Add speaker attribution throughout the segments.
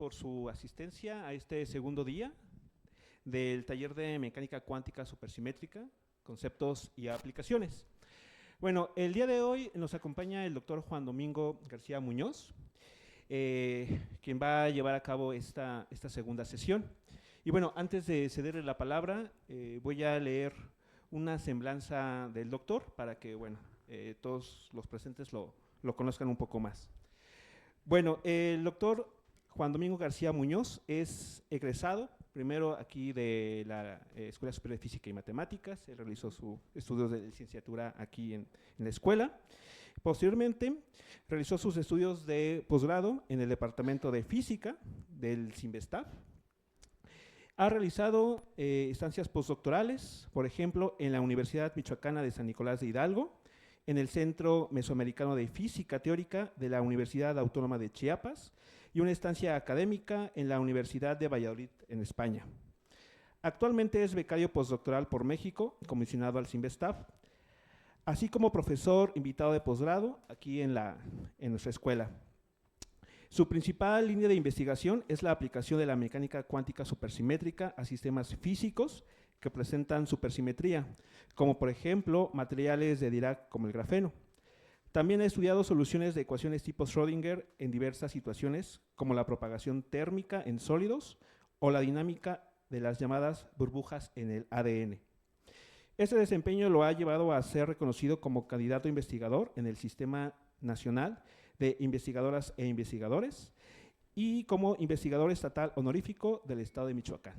Speaker 1: por su asistencia a este segundo día del taller de mecánica cuántica supersimétrica, conceptos y aplicaciones. Bueno, el día de hoy nos acompaña el doctor Juan Domingo García Muñoz, quien va a llevar a cabo esta segunda sesión. Y bueno, antes de cederle la palabra, voy a leer una semblanza del doctor para que, bueno, todos los presentes lo conozcan un poco más. Bueno, el doctor Juan Domingo García Muñoz es egresado, primero aquí de la Escuela Superior de Física y Matemáticas. Él realizó sus estudios de licenciatura aquí en la escuela. Posteriormente, realizó sus estudios de posgrado en el Departamento de Física del CIMBESTAF. Ha realizado estancias postdoctorales, por ejemplo, en la Universidad Michoacana de San Nicolás de Hidalgo, en el Centro Mesoamericano de Física Teórica de la Universidad Autónoma de Chiapas y una estancia académica en la Universidad de Valladolid, en España. Actualmente es becario postdoctoral por México, comisionado al CIMBESTAF, así como profesor invitado de posgrado aquí en nuestra escuela. Su principal línea de investigación es la aplicación de la mecánica cuántica supersimétrica a sistemas físicos que presentan supersimetría, como por ejemplo materiales de Dirac como el grafeno. También ha estudiado soluciones de ecuaciones tipo Schrödinger en diversas situaciones, como la propagación térmica en sólidos o la dinámica de las llamadas burbujas en el ADN. Este desempeño lo ha llevado a ser reconocido como candidato investigador en el Sistema Nacional de Investigadoras e Investigadores y como investigador estatal honorífico del Estado de Michoacán.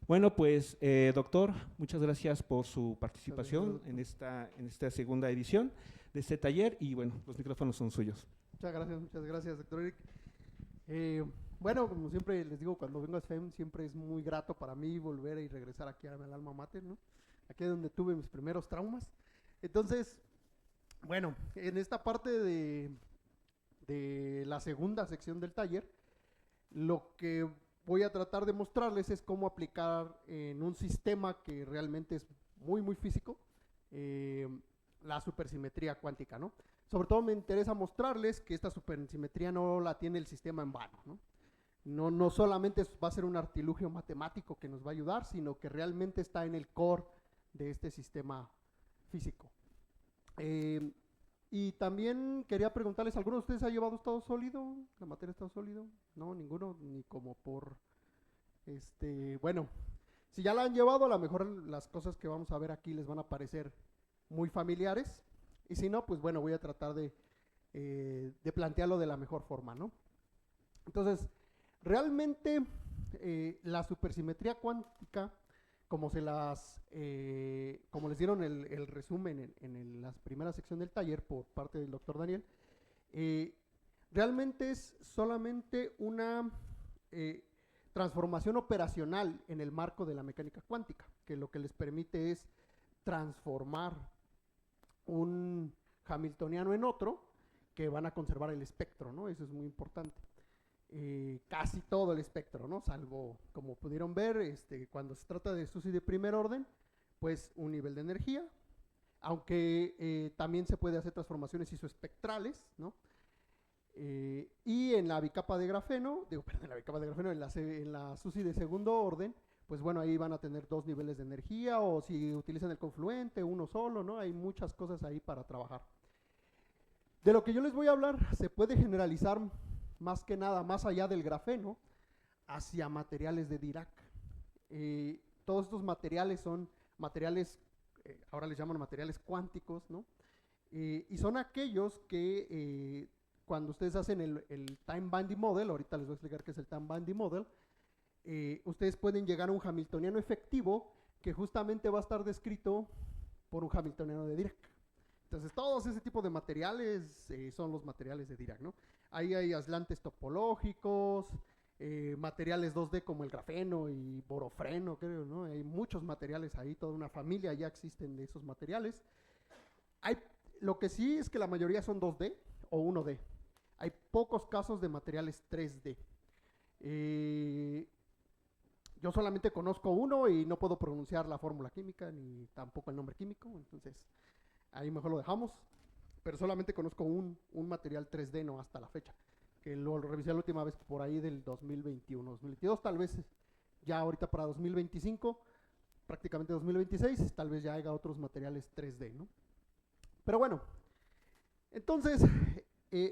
Speaker 1: Bueno, pues, doctor, muchas gracias por su participación en esta segunda edición de este taller y, bueno, los micrófonos son suyos.
Speaker 2: Muchas gracias, doctor Eric. Bueno, como siempre les digo, cuando vengo a SFEM siempre es muy grato para mí volver y regresar aquí al alma mater, ¿no? Aquí es donde tuve mis primeros traumas. Entonces, bueno, en esta parte de la segunda sección del taller, lo que voy a tratar de mostrarles es cómo aplicar en un sistema que realmente es muy, muy físico, la supersimetría cuántica, ¿no? Sobre todo me interesa mostrarles que esta supersimetría no la tiene el sistema en vano, ¿no? No solamente va a ser un artilugio matemático que nos va a ayudar, sino que realmente está en el core de este sistema físico. Y también quería preguntarles, ¿alguno de ustedes ha llevado estado sólido? ¿La materia de estado sólido? No, ninguno, ni como por... bueno, si ya la han llevado, a lo mejor las cosas que vamos a ver aquí les van a parecer muy familiares. Y si no, pues bueno, voy a tratar de plantearlo de la mejor forma, ¿no? Entonces, realmente la supersimetría cuántica, como les dieron el resumen en la primera sección del taller por parte del doctor Daniel, realmente es solamente una transformación operacional en el marco de la mecánica cuántica, que lo que les permite es transformar un hamiltoniano en otro, que van a conservar el espectro, ¿no? Eso es muy importante. Casi todo el espectro, ¿no? Salvo, como pudieron ver, cuando se trata de SUSY de primer orden, pues un nivel de energía, aunque también se puede hacer transformaciones isoespectrales, ¿no? Y en la bicapa de grafeno, en la SUSY de segundo orden, pues bueno, ahí van a tener dos niveles de energía, o si utilizan el confluente, uno solo, ¿no? Hay muchas cosas ahí para trabajar. De lo que yo les voy a hablar, se puede generalizar más que nada, más allá del grafeno, hacia materiales de Dirac. Todos estos materiales son materiales, ahora les llaman materiales cuánticos, ¿no? Y son aquellos que cuando ustedes hacen el Time Binding Model, ahorita les voy a explicar qué es el Time Binding Model, ustedes pueden llegar a un hamiltoniano efectivo que justamente va a estar descrito por un hamiltoniano de Dirac. Entonces, todos ese tipo de materiales son los materiales de Dirac, ¿no? Ahí hay aislantes topológicos, materiales 2D como el grafeno y borofreno, creo, ¿no? Hay muchos materiales ahí, toda una familia ya existen de esos materiales. Lo que sí es que la mayoría son 2D o 1D. Hay pocos casos de materiales 3D. Yo solamente conozco uno y no puedo pronunciar la fórmula química ni tampoco el nombre químico, entonces ahí mejor lo dejamos. Pero solamente conozco un material 3D, no hasta la fecha. que lo revisé la última vez por ahí del 2021, 2022, tal vez ya ahorita para 2025, prácticamente 2026, tal vez ya haya otros materiales 3D, ¿no? Pero bueno, entonces,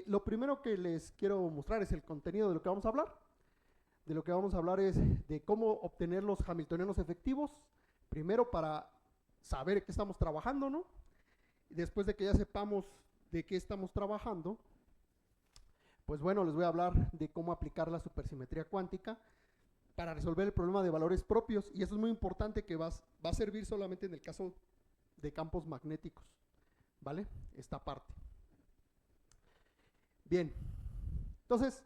Speaker 2: lo primero que les quiero mostrar es el contenido de lo que vamos a hablar. De lo que vamos a hablar es de cómo obtener los hamiltonianos efectivos, primero para saber qué estamos trabajando, ¿no? Y después de que ya sepamos de qué estamos trabajando, pues bueno, les voy a hablar de cómo aplicar la supersimetría cuántica para resolver el problema de valores propios, y eso es muy importante, que va a servir solamente en el caso de campos magnéticos, ¿vale? Esta parte. Bien, entonces,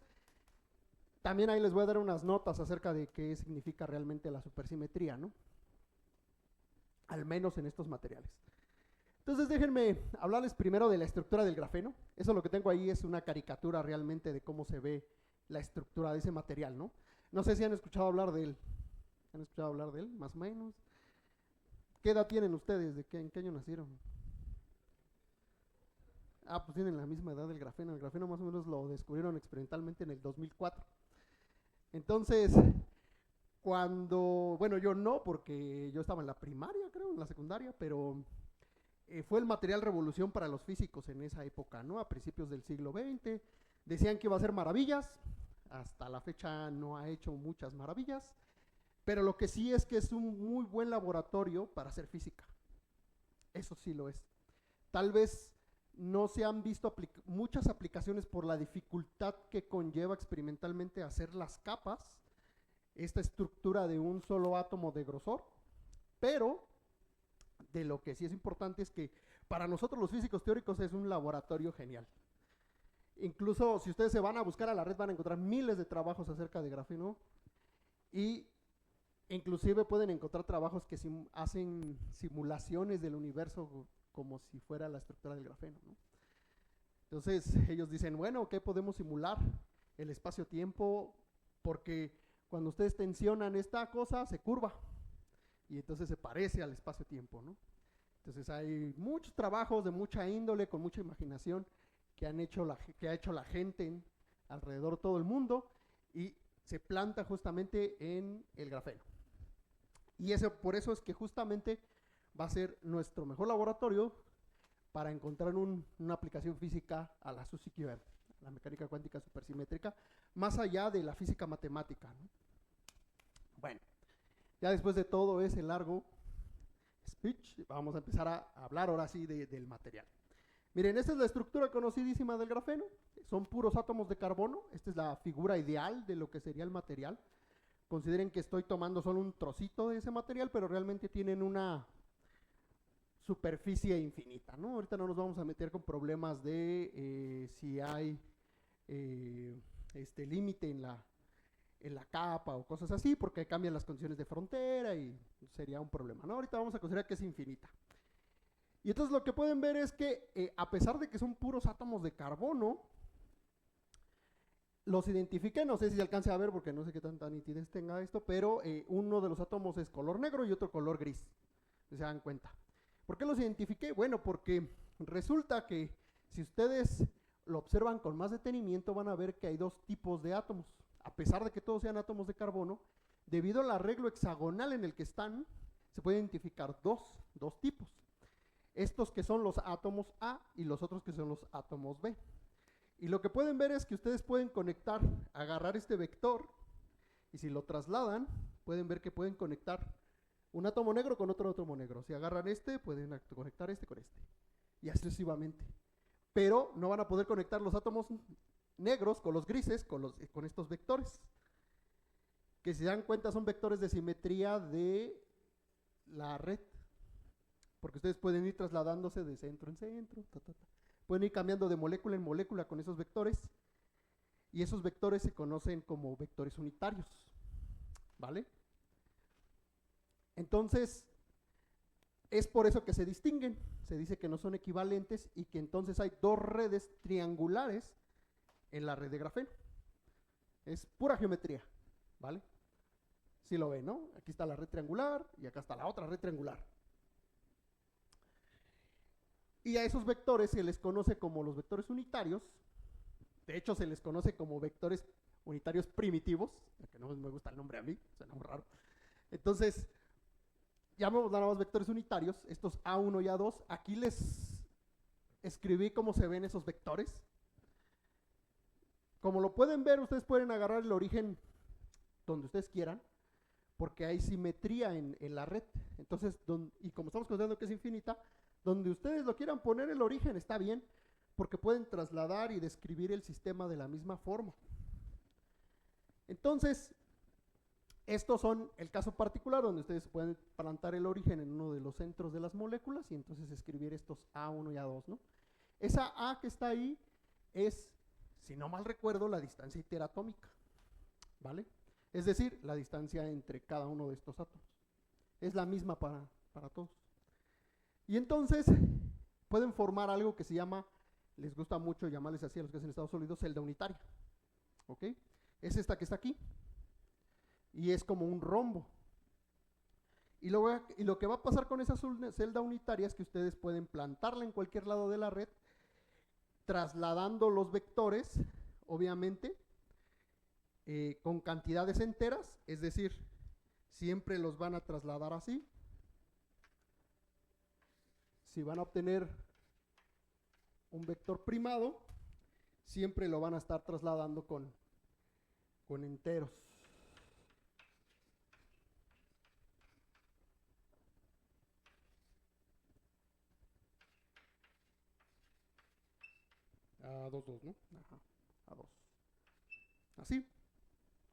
Speaker 2: también ahí les voy a dar unas notas acerca de qué significa realmente la supersimetría, ¿no? Al menos en estos materiales. Entonces déjenme hablarles primero de la estructura del grafeno. Eso lo que tengo ahí es una caricatura realmente de cómo se ve la estructura de ese material, ¿no? No sé si han escuchado hablar de él. ¿Han escuchado hablar de él, más o menos? ¿Qué edad tienen ustedes? ¿En qué año nacieron? Ah, pues tienen la misma edad del grafeno. El grafeno más o menos lo descubrieron experimentalmente en el 2004. Entonces, bueno, yo no, porque yo estaba en la primaria, creo, en la secundaria, pero fue el material revolución para los físicos en esa época, ¿no? A principios del siglo XX. Decían que iba a hacer maravillas. Hasta la fecha no ha hecho muchas maravillas, pero lo que sí es que es un muy buen laboratorio para hacer física. Eso sí lo es. Tal vez no se han visto muchas aplicaciones por la dificultad que conlleva experimentalmente hacer las capas, esta estructura de un solo átomo de grosor, pero de lo que sí es importante es que para nosotros los físicos teóricos es un laboratorio genial. Incluso si ustedes se van a buscar a la red van a encontrar miles de trabajos acerca de grafeno, y inclusive pueden encontrar trabajos que hacen simulaciones del universo como si fuera la estructura del grafeno, ¿no? Entonces ellos dicen, bueno, ¿qué podemos simular? El espacio-tiempo, porque cuando ustedes tensionan esta cosa se curva y entonces se parece al espacio-tiempo, ¿no? Entonces hay muchos trabajos de mucha índole, con mucha imaginación, que ha hecho la gente alrededor de todo el mundo, y se planta justamente en el grafeno. Y por eso es que justamente va a ser nuestro mejor laboratorio para encontrar una aplicación física a la SUSY QM, la mecánica cuántica supersimétrica, más allá de la física matemática, ¿no? Bueno, ya después de todo ese largo speech, vamos a empezar a hablar ahora sí del material. Miren, esta es la estructura conocidísima del grafeno. Son puros átomos de carbono. Esta es la figura ideal de lo que sería el material. Consideren que estoy tomando solo un trocito de ese material, pero realmente tienen una superficie infinita, ¿no? Ahorita no nos vamos a meter con problemas de si hay límite en la capa o cosas así, porque cambian las condiciones de frontera y sería un problema, ¿no? Ahorita vamos a considerar que es infinita. Y entonces lo que pueden ver es que a pesar de que son puros átomos de carbono, los identifiqué, no sé si se alcance a ver porque no sé qué tanta nitidez tenga esto, pero uno de los átomos es color negro y otro color gris, si se dan cuenta. ¿Por qué los identifiqué? Bueno, porque resulta que si ustedes lo observan con más detenimiento van a ver que hay dos tipos de átomos. A pesar de que todos sean átomos de carbono, debido al arreglo hexagonal en el que están, se pueden identificar dos tipos. Estos que son los átomos A y los otros que son los átomos B. Y lo que pueden ver es que ustedes pueden agarrar este vector, y si lo trasladan, pueden ver que pueden conectar un átomo negro con otro átomo negro. Si agarran pueden conectar este con este, y así sucesivamente. Pero no van a poder conectar los átomos negros con los grises, con estos vectores, que si se dan cuenta son vectores de simetría de la red, porque ustedes pueden ir trasladándose de centro en centro, pueden ir cambiando de molécula en molécula con esos vectores, y esos vectores se conocen como vectores unitarios, ¿vale? Entonces, es por eso que se distinguen, se dice que no son equivalentes y que entonces hay dos redes triangulares en la red de grafeno. Es pura geometría, ¿vale? Sí lo ven, ¿no? Aquí está la red triangular y acá está la otra red triangular. Y a esos vectores se les conoce como los vectores unitarios, De hecho, se les conoce como vectores unitarios primitivos, que no me gusta el nombre a mí, suena muy raro. Entonces, llamamos nada más vectores unitarios, estos A1 y A2. Aquí les escribí cómo se ven esos vectores. Como lo pueden ver, ustedes pueden agarrar el origen donde ustedes quieran, porque hay simetría en la red. Entonces, y como estamos considerando que es infinita, donde ustedes lo quieran poner el origen está bien, porque pueden trasladar y describir el sistema de la misma forma. Entonces, estos son el caso particular donde ustedes pueden plantar el origen en uno de los centros de las moléculas y entonces escribir estos A1 y A2, ¿no? Esa A que está ahí es, si no mal recuerdo, la distancia interatómica, ¿vale? Es decir, la distancia entre cada uno de estos átomos. Es la misma para todos. Y entonces pueden formar algo que se llama, les gusta mucho llamarles así a los que hacen Estados Unidos, celda unitaria. ¿Ok? Es esta que está aquí. Y es como un rombo. Y lo que va a pasar con esa celda unitaria es que ustedes pueden plantarla en cualquier lado de la red, trasladando los vectores, obviamente, con cantidades enteras, es decir, siempre los van a trasladar así. Si van a obtener un vector primado, siempre lo van a estar trasladando con enteros. A 2, 2, ¿no? Ajá, a 2. Así.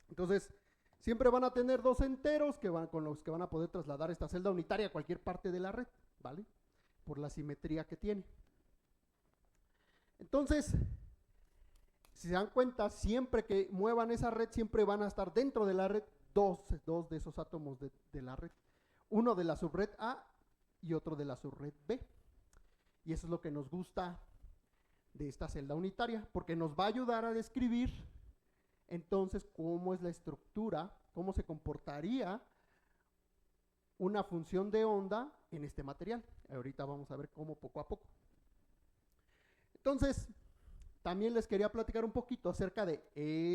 Speaker 2: Entonces, siempre van a tener dos enteros con los que van a poder trasladar esta celda unitaria a cualquier parte de la red, ¿vale? Por la simetría que tiene. Entonces, si se dan cuenta, siempre que muevan esa red, siempre van a estar dentro de la red dos de esos átomos de la red. Uno de la subred A y otro de la subred B. Y eso es lo que nos gusta de esta celda unitaria, porque nos va a ayudar a describir entonces cómo es la estructura, cómo se comportaría una función de onda en este material. Ahorita vamos a ver cómo poco a poco. Entonces, también les quería platicar un poquito acerca de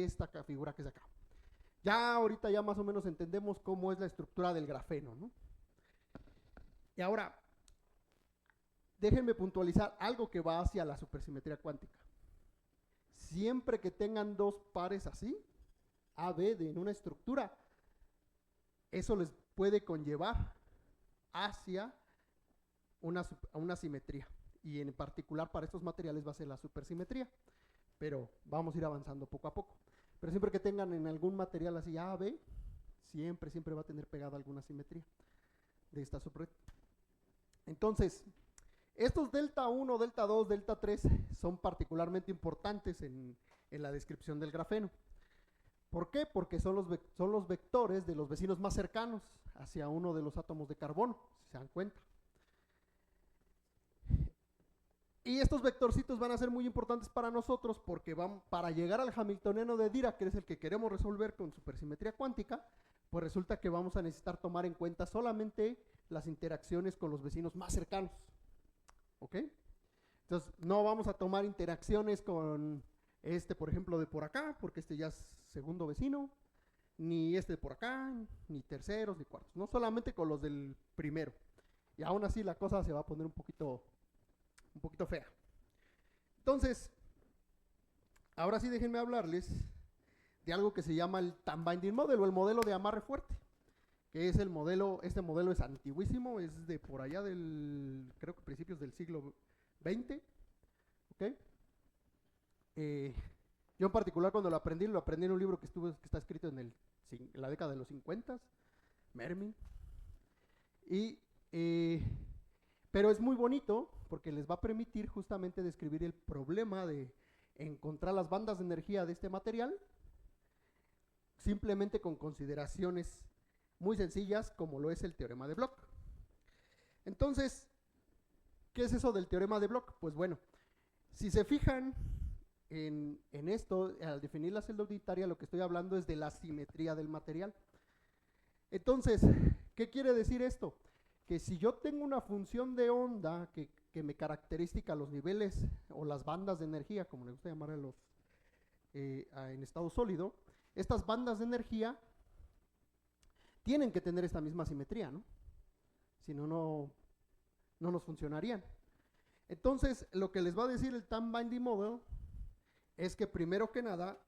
Speaker 2: esta figura que es acá. Ya ahorita ya más o menos entendemos cómo es la estructura del grafeno, ¿no? Y ahora, déjenme puntualizar algo que va hacia la supersimetría cuántica. Siempre que tengan dos pares así, A, B, en una estructura, eso les puede conllevar hacia una simetría. Y en particular para estos materiales va a ser la supersimetría. Pero vamos a ir avanzando poco a poco. Pero siempre que tengan en algún material así A, B, siempre va a tener pegada alguna simetría de esta subred. Entonces, estos delta 1, delta 2, delta 3 son particularmente importantes en la descripción del grafeno. ¿Por qué? Porque son los vectores de los vecinos más cercanos hacia uno de los átomos de carbono, si se dan cuenta. Y estos vectorcitos van a ser muy importantes para nosotros porque para llegar al hamiltoniano de Dirac, que es el que queremos resolver con supersimetría cuántica, pues resulta que vamos a necesitar tomar en cuenta solamente las interacciones con los vecinos más cercanos. ¿Ok? Entonces, no vamos a tomar interacciones con este, por ejemplo, de por acá, porque este ya es segundo vecino, ni este de por acá, ni terceros, ni cuartos, no solamente con los del primero. Y aún así la cosa se va a poner un poquito fea. Entonces, ahora sí déjenme hablarles de algo que se llama el Time Binding Model o el modelo de amarre fuerte, que es el modelo, este modelo es antiguísimo, es de por allá creo que principios del siglo XX, ¿ok? Yo en particular cuando lo aprendí en un libro que está escrito en la década de los 50, Mermin, pero es muy bonito porque les va a permitir justamente describir el problema de encontrar las bandas de energía de este material simplemente con consideraciones muy sencillas como lo es el teorema de Bloch. Entonces, ¿qué es eso del teorema de Bloch? Pues bueno, si se fijan en esto, al definir la celda unitaria, lo que estoy hablando es de la simetría del material. Entonces, ¿qué quiere decir esto? Que si yo tengo una función de onda que me caracteriza los niveles o las bandas de energía, como le gusta llamar en estado sólido, estas bandas de energía tienen que tener esta misma simetría, ¿no? Si no, no nos funcionarían. Entonces, lo que les va a decir el Time Binding Model es que primero que nada,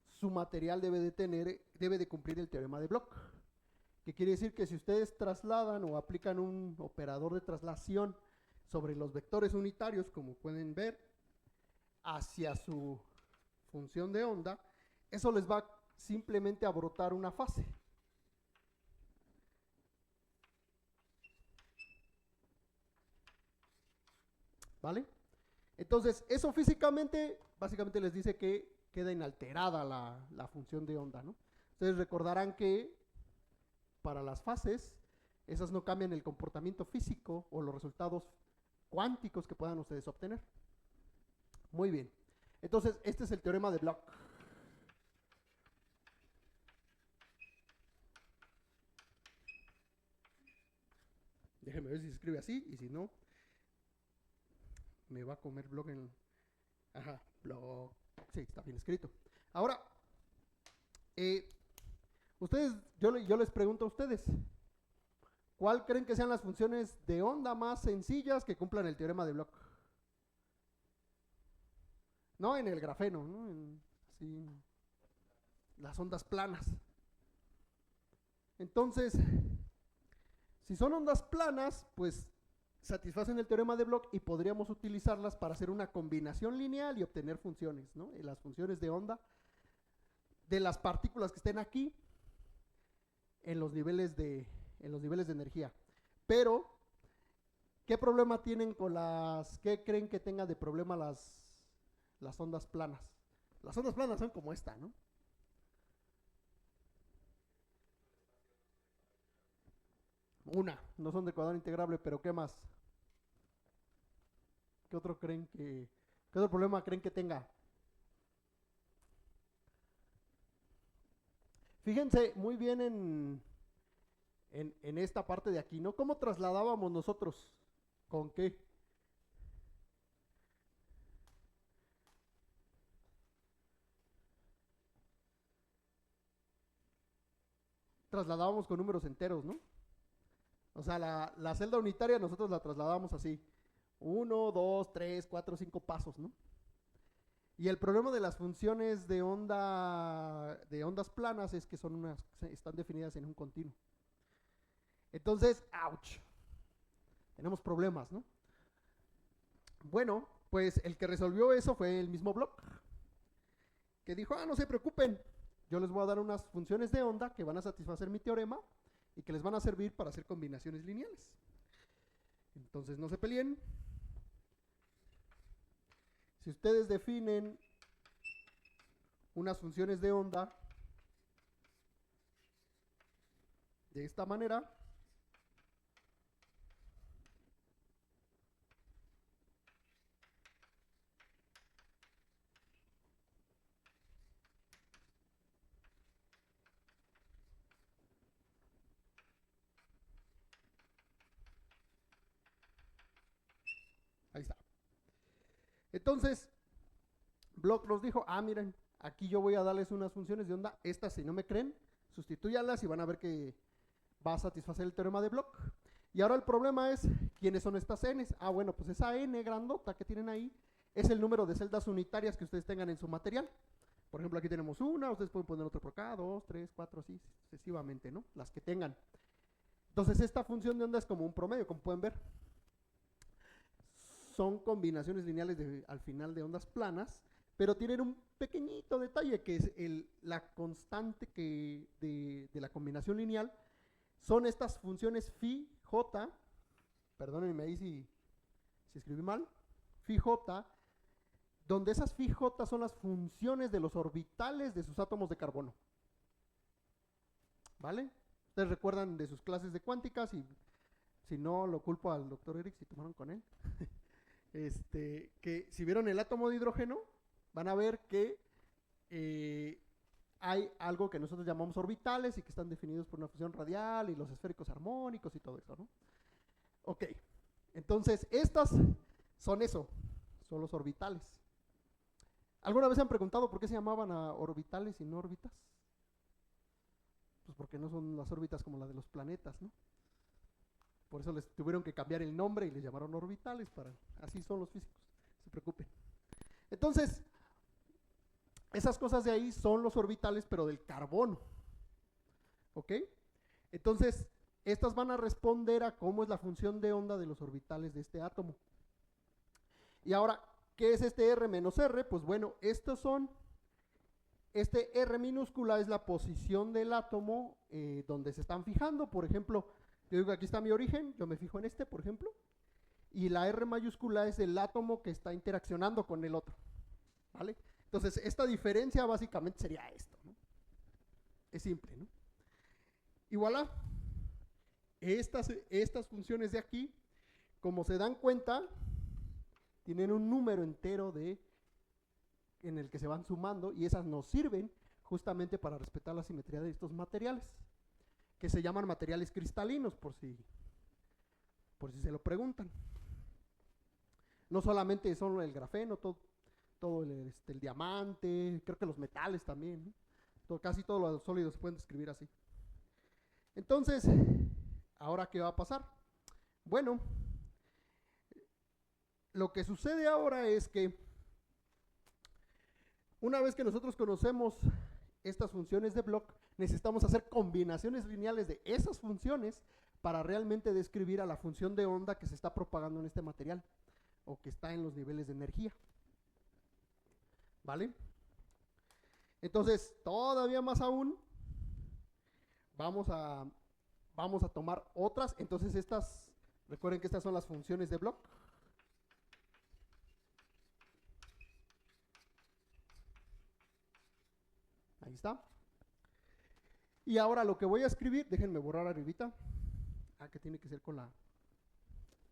Speaker 2: su material debe de cumplir el teorema de Bloch, que quiere decir que si ustedes trasladan o aplican un operador de traslación sobre los vectores unitarios, como pueden ver, hacia su función de onda, eso les va simplemente a brotar una fase. ¿Vale? Entonces, eso físicamente, básicamente les dice que queda inalterada la función de onda, ¿no? Ustedes recordarán que para las fases, esas no cambian el comportamiento físico o los resultados cuánticos que puedan ustedes obtener. Muy bien. Entonces, este es el teorema de Bloch. Déjenme ver si se escribe así, y si no, me va a comer Bloch en... Ajá, Bloch. Sí, está bien escrito. Ahora, yo les pregunto a ustedes, ¿cuál creen que sean las funciones de onda más sencillas que cumplan el teorema de Bloch? No en el grafeno, ¿no? Así, las ondas planas. Entonces, si son ondas planas, pues satisfacen el teorema de Bloch y podríamos utilizarlas para hacer una combinación lineal y obtener funciones, ¿no? Las funciones de onda de las partículas que estén aquí en los niveles de energía. Pero, ¿qué problema tienen con qué creen que tenga de problema las ondas planas? Las ondas planas son como esta, ¿no? No son de ecuador integrable, pero ¿qué más? ¿Qué otro problema creen que tenga? Fíjense muy bien en esta parte de aquí, ¿no? ¿Cómo trasladábamos nosotros? ¿Con qué? Trasladábamos con números enteros, ¿no? O sea, la celda unitaria nosotros la trasladábamos así. 1, 2, 3, 4, 5 pasos, ¿no? Y el problema de las funciones de ondas planas es que están definidas en un continuo. Entonces, ouch, tenemos problemas, ¿no? Bueno, pues el que resolvió eso fue el mismo Bloch, que dijo, no se preocupen, yo les voy a dar unas funciones de onda que van a satisfacer mi teorema y que les van a servir para hacer combinaciones lineales. Entonces, no se peleen. Si ustedes definen unas funciones de onda de esta manera, ahí está. Entonces, Bloch nos dijo, miren, aquí yo voy a darles unas funciones de onda, estas si no me creen, sustitúyanlas y van a ver que va a satisfacer el teorema de Bloch. Y ahora el problema es, ¿quiénes son estas n's? Bueno, pues esa n grandota que tienen ahí es el número de celdas unitarias que ustedes tengan en su material. Por ejemplo, aquí tenemos una, ustedes pueden poner otra por acá, 2, 3, 4, así sucesivamente, ¿no? Las que tengan. Entonces, esta función de onda es como un promedio, como pueden ver. Son combinaciones lineales al final de ondas planas, pero tienen un pequeñito detalle que es la constante de la combinación lineal. Son estas funciones phi j, perdónenme ahí si escribí mal, phi j, donde esas phi j son las funciones de los orbitales de sus átomos de carbono. ¿Vale? Ustedes recuerdan de sus clases de cuánticas y si no lo culpo al doctor Eric si tomaron con él. Que si vieron el átomo de hidrógeno, van a ver que hay algo que nosotros llamamos orbitales y que están definidos por una función radial y los esféricos armónicos y todo eso, ¿no? Ok, entonces estas son los orbitales. ¿Alguna vez se han preguntado por qué se llamaban a orbitales y no órbitas? Pues porque no son las órbitas como la de los planetas, ¿no? Por eso les tuvieron que cambiar el nombre y les llamaron orbitales, así son los físicos, no se preocupen. Entonces, esas cosas de ahí son los orbitales, pero del carbono. ¿Ok? Entonces, estas van a responder a cómo es la función de onda de los orbitales de este átomo. Y ahora, ¿qué es este R menos R? Pues bueno, este R minúscula es la posición del átomo donde se están fijando. Por ejemplo, yo digo que aquí está mi origen, yo me fijo en este, por ejemplo, y la R mayúscula es el átomo que está interaccionando con el otro, ¿vale? Entonces, esta diferencia básicamente sería esto, ¿no? Es simple, ¿no? Y voilà, estas funciones de aquí, como se dan cuenta, tienen un número entero en el que se van sumando, y esas nos sirven justamente para respetar la simetría de estos materiales, que se llaman materiales cristalinos, por si se lo preguntan. No solamente son el grafeno, todo el diamante, creo que los metales también, ¿no? Casi todos los sólidos se pueden describir así. Entonces, ¿ahora qué va a pasar? Bueno, lo que sucede ahora es que una vez que nosotros conocemos estas funciones de Bloch, necesitamos hacer combinaciones lineales de esas funciones para realmente describir a la función de onda que se está propagando en este material o que está en los niveles de energía. ¿Vale? Entonces, todavía más aún, vamos a tomar otras. Entonces, recuerden que estas son las funciones de Bloch. Ahí está. Y ahora lo que voy a escribir, déjenme borrar arribita. Que tiene que ser con la...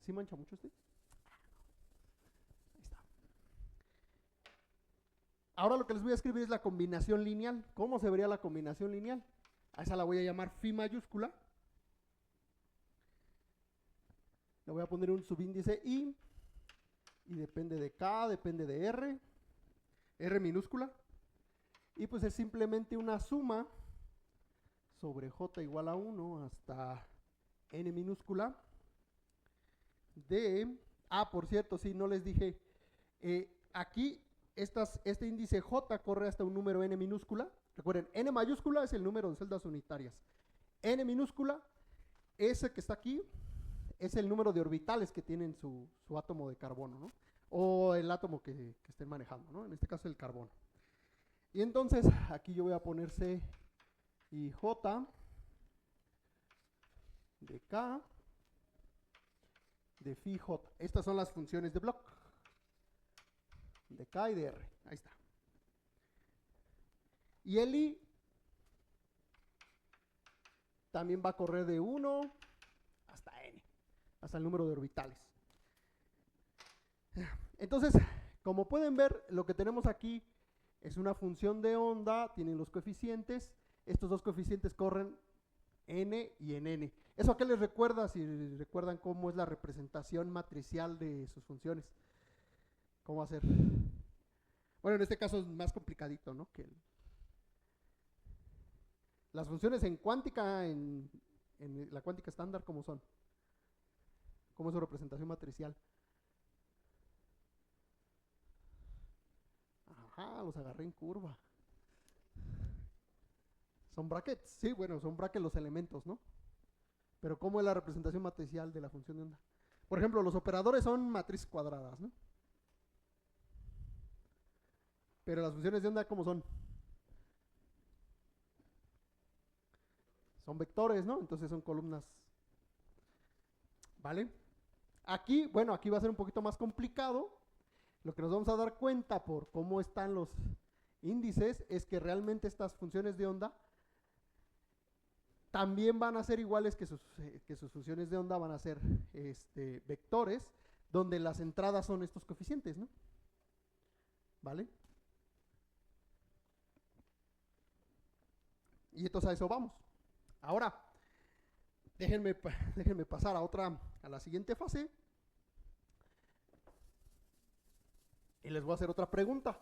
Speaker 2: ¿Sí mancha mucho este? Ahí está. Ahora lo que les voy a escribir es la combinación lineal. ¿Cómo se vería la combinación lineal? A esa la voy a llamar phi mayúscula. Le voy a poner un subíndice I. Y depende de K, depende de R. R minúscula. Y pues es simplemente una suma sobre J igual a 1 hasta N minúscula de... por cierto, sí, no les dije, aquí este índice J corre hasta un número N minúscula. Recuerden, N mayúscula es el número de celdas unitarias. N minúscula, ese que está aquí, es el número de orbitales que tienen su átomo de carbono, ¿no? O el átomo que estén manejando, ¿no? En este caso el carbono. Y entonces, aquí yo voy a poner C y J de K de phi J. Estas son las funciones de Bloch de K y de R. Ahí está. Y el I también va a correr de 1 hasta N, hasta el número de orbitales. Entonces, como pueden ver, lo que tenemos aquí es una función de onda, tienen los coeficientes, estos dos coeficientes corren N y en N. ¿Eso a qué les recuerda? Si recuerdan cómo es la representación matricial de sus funciones. ¿Cómo va a ser? Bueno, en este caso es más complicadito, ¿no? Las funciones en cuántica, en la cuántica estándar, ¿cómo son? ¿Cómo es su representación matricial? Ajá, los agarré en curva. Son brackets, sí, bueno, son brackets los elementos, ¿no? Pero ¿cómo es la representación matricial de la función de onda? Por ejemplo, los operadores son matrices cuadradas, ¿no? Pero las funciones de onda, ¿cómo son? Son vectores, ¿no? Entonces son columnas. ¿Vale? Aquí, bueno, aquí va a ser un poquito más complicado. Lo que nos vamos a dar cuenta por cómo están los índices es que realmente estas funciones de onda también van a ser iguales que sus funciones de onda, van a ser vectores, donde las entradas son estos coeficientes, ¿no? ¿Vale? Y entonces a eso vamos. Ahora, déjenme pasar a la siguiente fase. Y les voy a hacer otra pregunta.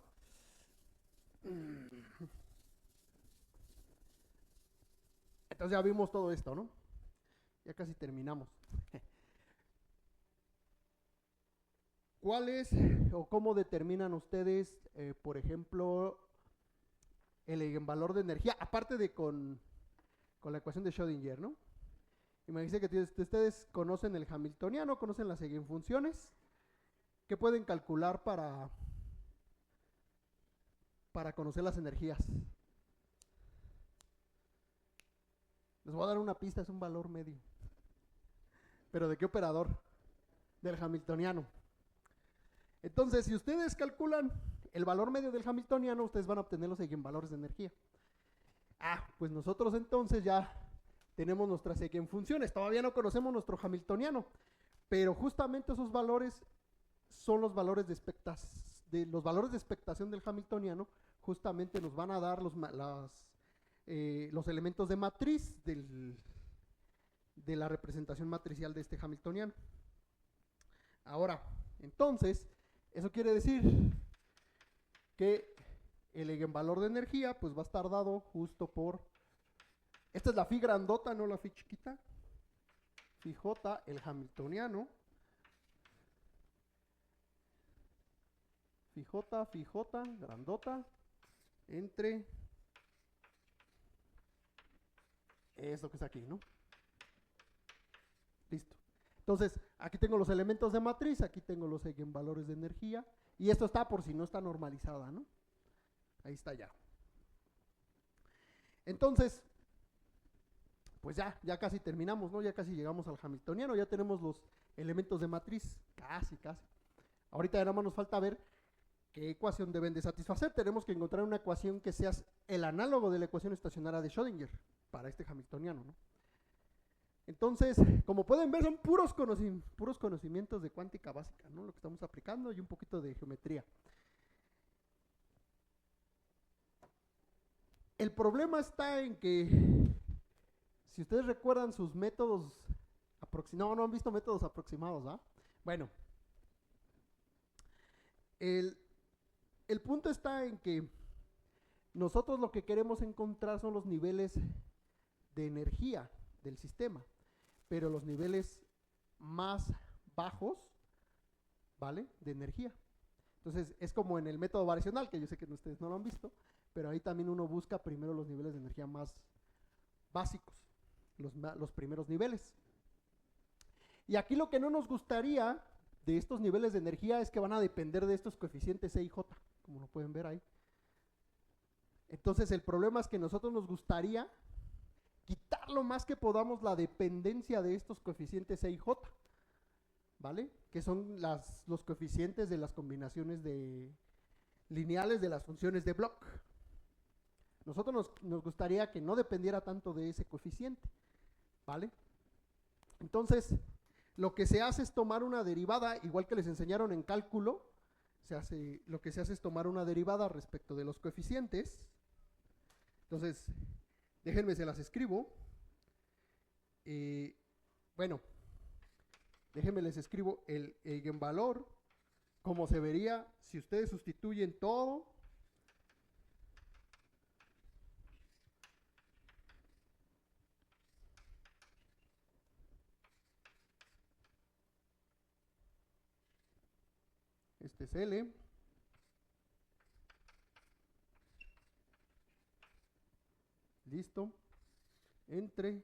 Speaker 2: Entonces ya vimos todo esto, ¿no? Ya casi terminamos. ¿Cuál es o cómo determinan ustedes, por ejemplo, el eigenvalor de energía? Aparte de con la ecuación de Schrödinger, ¿no? Imagínense que ustedes conocen el hamiltoniano, conocen las eigenfunciones, que pueden calcular para conocer las energías. Les voy a dar una pista, es un valor medio. ¿Pero de qué operador? Del hamiltoniano. Entonces, si ustedes calculan el valor medio del hamiltoniano, ustedes van a obtener los eigenvalores de energía. Pues nosotros entonces ya tenemos nuestras eigenfunciones. Todavía no conocemos nuestro hamiltoniano, pero justamente esos valores son los valores de expectación del hamiltoniano. Justamente nos van a dar los elementos de matriz de la representación matricial de este hamiltoniano. Ahora, entonces, eso quiere decir que el eigenvalor de energía pues va a estar dado justo por, esta es la phi grandota, no la phi chiquita, phi j, el hamiltoniano, phi j, grandota, entre esto que está aquí, ¿no? Listo. Entonces, aquí tengo los elementos de matriz, aquí tengo los eigenvalores de energía, y esto está por si no está normalizada, ¿no? Ahí está ya. Entonces, pues ya casi terminamos, ¿no? Ya casi llegamos al hamiltoniano, ya tenemos los elementos de matriz, casi. Ahorita ya nada más nos falta ver qué ecuación deben de satisfacer. Tenemos que encontrar una ecuación que sea el análogo de la ecuación estacionaria de Schrödinger para este hamiltoniano, ¿no? Entonces, como pueden ver, son puros conocimientos de cuántica básica, ¿no? Lo que estamos aplicando y un poquito de geometría. El problema está en que, si ustedes recuerdan sus métodos aproximados, no han visto métodos aproximados, ¿ah? Bueno, el punto está en que nosotros lo que queremos encontrar son los niveles de energía del sistema, pero los niveles más bajos, ¿vale? De energía. Entonces, es como en el método variacional, que yo sé que ustedes no lo han visto, pero ahí también uno busca primero los niveles de energía más básicos, los primeros niveles. Y aquí lo que no nos gustaría de estos niveles de energía es que van a depender de estos coeficientes E y J, como lo pueden ver ahí. Entonces, el problema es que nosotros nos gustaría quitar lo más que podamos la dependencia de estos coeficientes E y J, ¿vale? Que son los coeficientes de las combinaciones lineales de las funciones de Bloch. Nosotros nos gustaría que no dependiera tanto de ese coeficiente, ¿vale? Entonces, lo que se hace es tomar una derivada, igual que les enseñaron en cálculo, lo que se hace es tomar una derivada respecto de los coeficientes. Entonces, déjenme, se las escribo. Bueno, déjenme les escribo el eigenvalor, como se vería si ustedes sustituyen todo este es L, listo, entre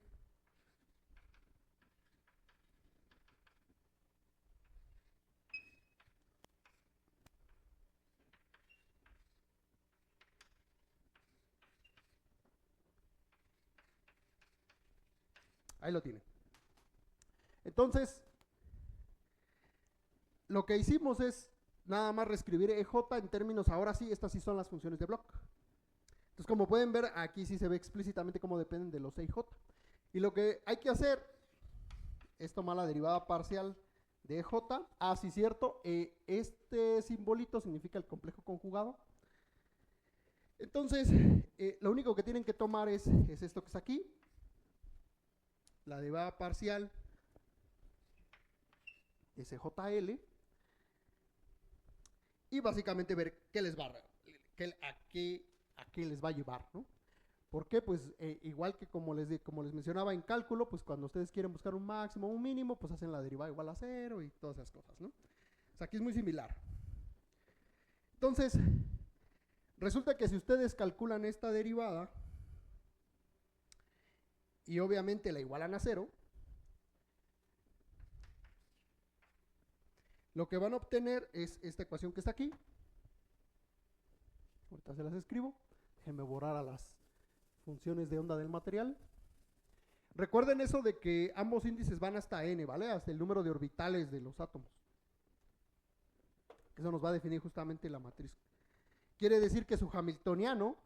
Speaker 2: ahí lo tienen. Entonces, lo que hicimos es nada más reescribir EJ en términos, ahora sí, estas sí son las funciones de Bloch. Entonces, como pueden ver, aquí sí se ve explícitamente cómo dependen de los E y J. Y lo que hay que hacer es tomar la derivada parcial de EJ. Sí, cierto, este simbolito significa el complejo conjugado. Entonces, lo único que tienen que tomar es esto que está aquí, la derivada parcial SJL, y básicamente ver qué les va a qué les va a llevar, ¿no? ¿Por qué? Pues igual que como les mencionaba en cálculo, pues cuando ustedes quieren buscar un máximo o un mínimo, pues hacen la derivada igual a 0 y todas esas cosas, ¿no? O sea, aquí es muy similar. Entonces, resulta que si ustedes calculan esta derivada y obviamente la igualan a 0, lo que van a obtener es esta ecuación que está aquí. Ahorita se las escribo. Déjenme borrar a las funciones de onda del material. Recuerden eso de que ambos índices van hasta n, ¿vale? Hasta el número de orbitales de los átomos. Eso nos va a definir justamente la matriz. Quiere decir que su hamiltoniano,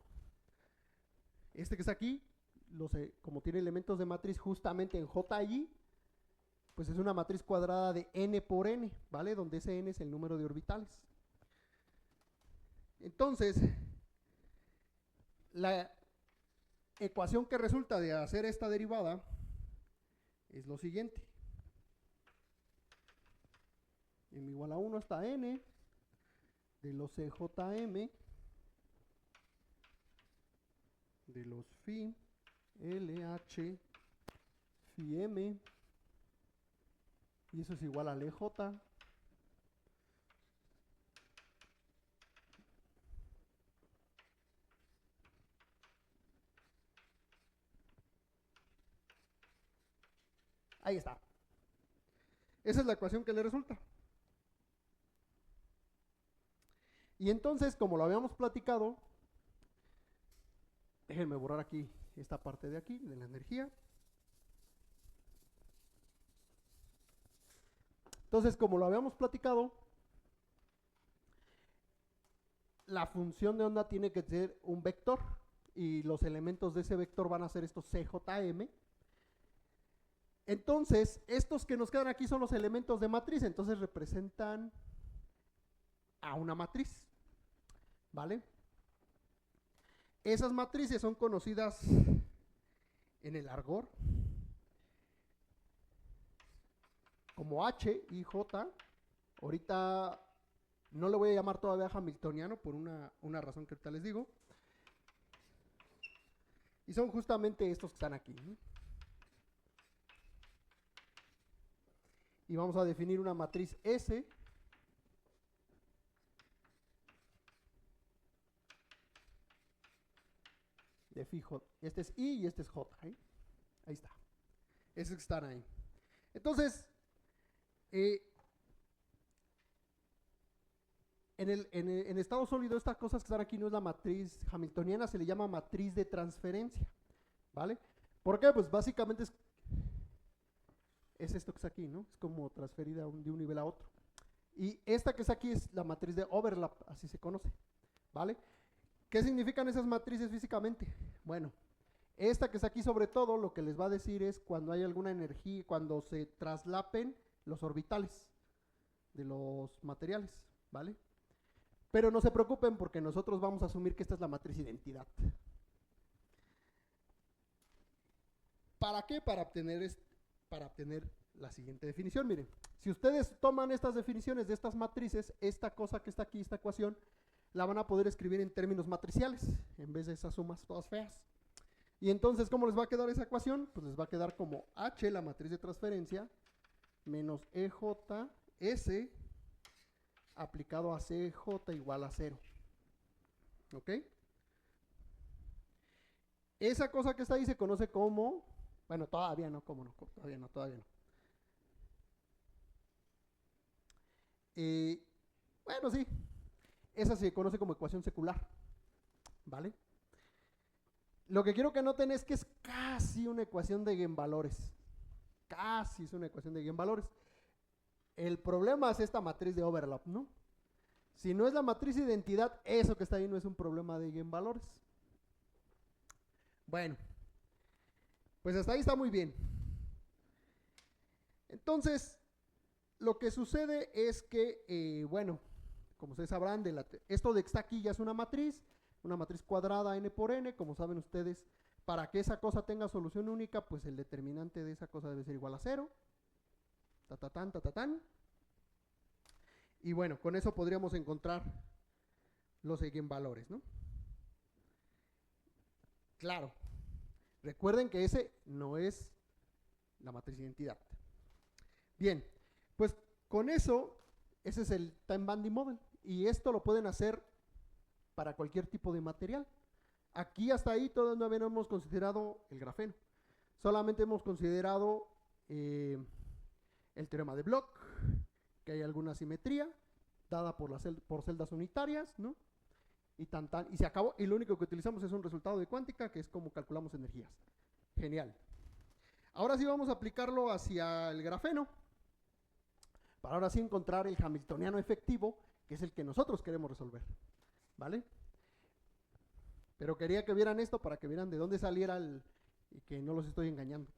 Speaker 2: este que está aquí, como tiene elementos de matriz justamente en JI, pues es una matriz cuadrada de n por n, ¿vale? Donde ese n es el número de orbitales. Entonces, la ecuación que resulta de hacer esta derivada es lo siguiente. M igual a 1 hasta n de los CJM de los phi LH phi M, y eso es igual al EJ ahí está. Esa es la ecuación que le resulta. Y entonces, como lo habíamos platicado, déjenme borrar aquí esta parte de aquí, de la energía. Entonces, como lo habíamos platicado, la función de onda tiene que ser un vector y los elementos de ese vector van a ser estos CJM. Entonces, estos que nos quedan aquí son los elementos de matriz, entonces representan a una matriz, ¿vale? Esas matrices son conocidas en el argot como H y J. Ahorita no le voy a llamar todavía hamiltoniano por una razón que ahorita les digo. Y son justamente estos que están aquí, ¿no? Y vamos a definir una matriz S de fijo. Este es I y este es J. Ahí está. Esos que están ahí. Entonces, en estado sólido, estas cosas que están aquí no es la matriz hamiltoniana, se le llama matriz de transferencia, ¿vale? ¿Por qué? Pues básicamente es esto que está aquí, ¿no? Es como transferida de un nivel a otro. Y esta que está aquí es la matriz de overlap, así se conoce, ¿vale? ¿Qué significan esas matrices físicamente? Bueno, esta que está aquí sobre todo lo que les va a decir es cuando hay alguna energía, cuando se traslapen los orbitales de los materiales, ¿vale? Pero no se preocupen porque nosotros vamos a asumir que esta es la matriz identidad. ¿Para qué? Para obtener la siguiente definición. Miren, si ustedes toman estas definiciones de estas matrices, esta cosa que está aquí, esta ecuación, la van a poder escribir en términos matriciales, en vez de esas sumas todas feas. Y entonces, ¿cómo les va a quedar esa ecuación? Pues les va a quedar como H, la matriz de transferencia, menos EJS aplicado a CJ igual a 0. ¿Ok? Esa cosa que está ahí se conoce como, bueno, todavía no, ¿cómo no? Todavía no. Bueno, sí, esa se conoce como ecuación secular, ¿vale? Lo que quiero que noten es que es casi una ecuación de eigenvalores. Casi es una ecuación de eigenvalores. El problema es esta matriz de overlap, ¿no? Si no es la matriz de identidad, eso que está ahí no es un problema de eigenvalores. Bueno, pues hasta ahí está muy bien. Entonces, lo que sucede es que, bueno, como ustedes sabrán, esto de que está aquí ya es una matriz cuadrada n por n, como saben ustedes, para que esa cosa tenga solución única, pues el determinante de esa cosa debe ser igual a 0. Ta. Y bueno, con eso podríamos encontrar los eigenvalores, ¿no? Claro, recuerden que ese no es la matriz de identidad. Bien, pues con eso, ese es el Time Binding Model. Y esto lo pueden hacer para cualquier tipo de material. Aquí hasta ahí todavía no hemos considerado el grafeno. Solamente hemos considerado el teorema de Bloch, que hay alguna simetría dada por celdas unitarias, ¿no? Y se acabó. Y lo único que utilizamos es un resultado de cuántica, que es como calculamos energías. Genial. Ahora sí vamos a aplicarlo hacia el grafeno, para ahora sí encontrar el hamiltoniano efectivo, que es el que nosotros queremos resolver, ¿vale? Pero quería que vieran esto para que vieran de dónde saliera y que no los estoy engañando.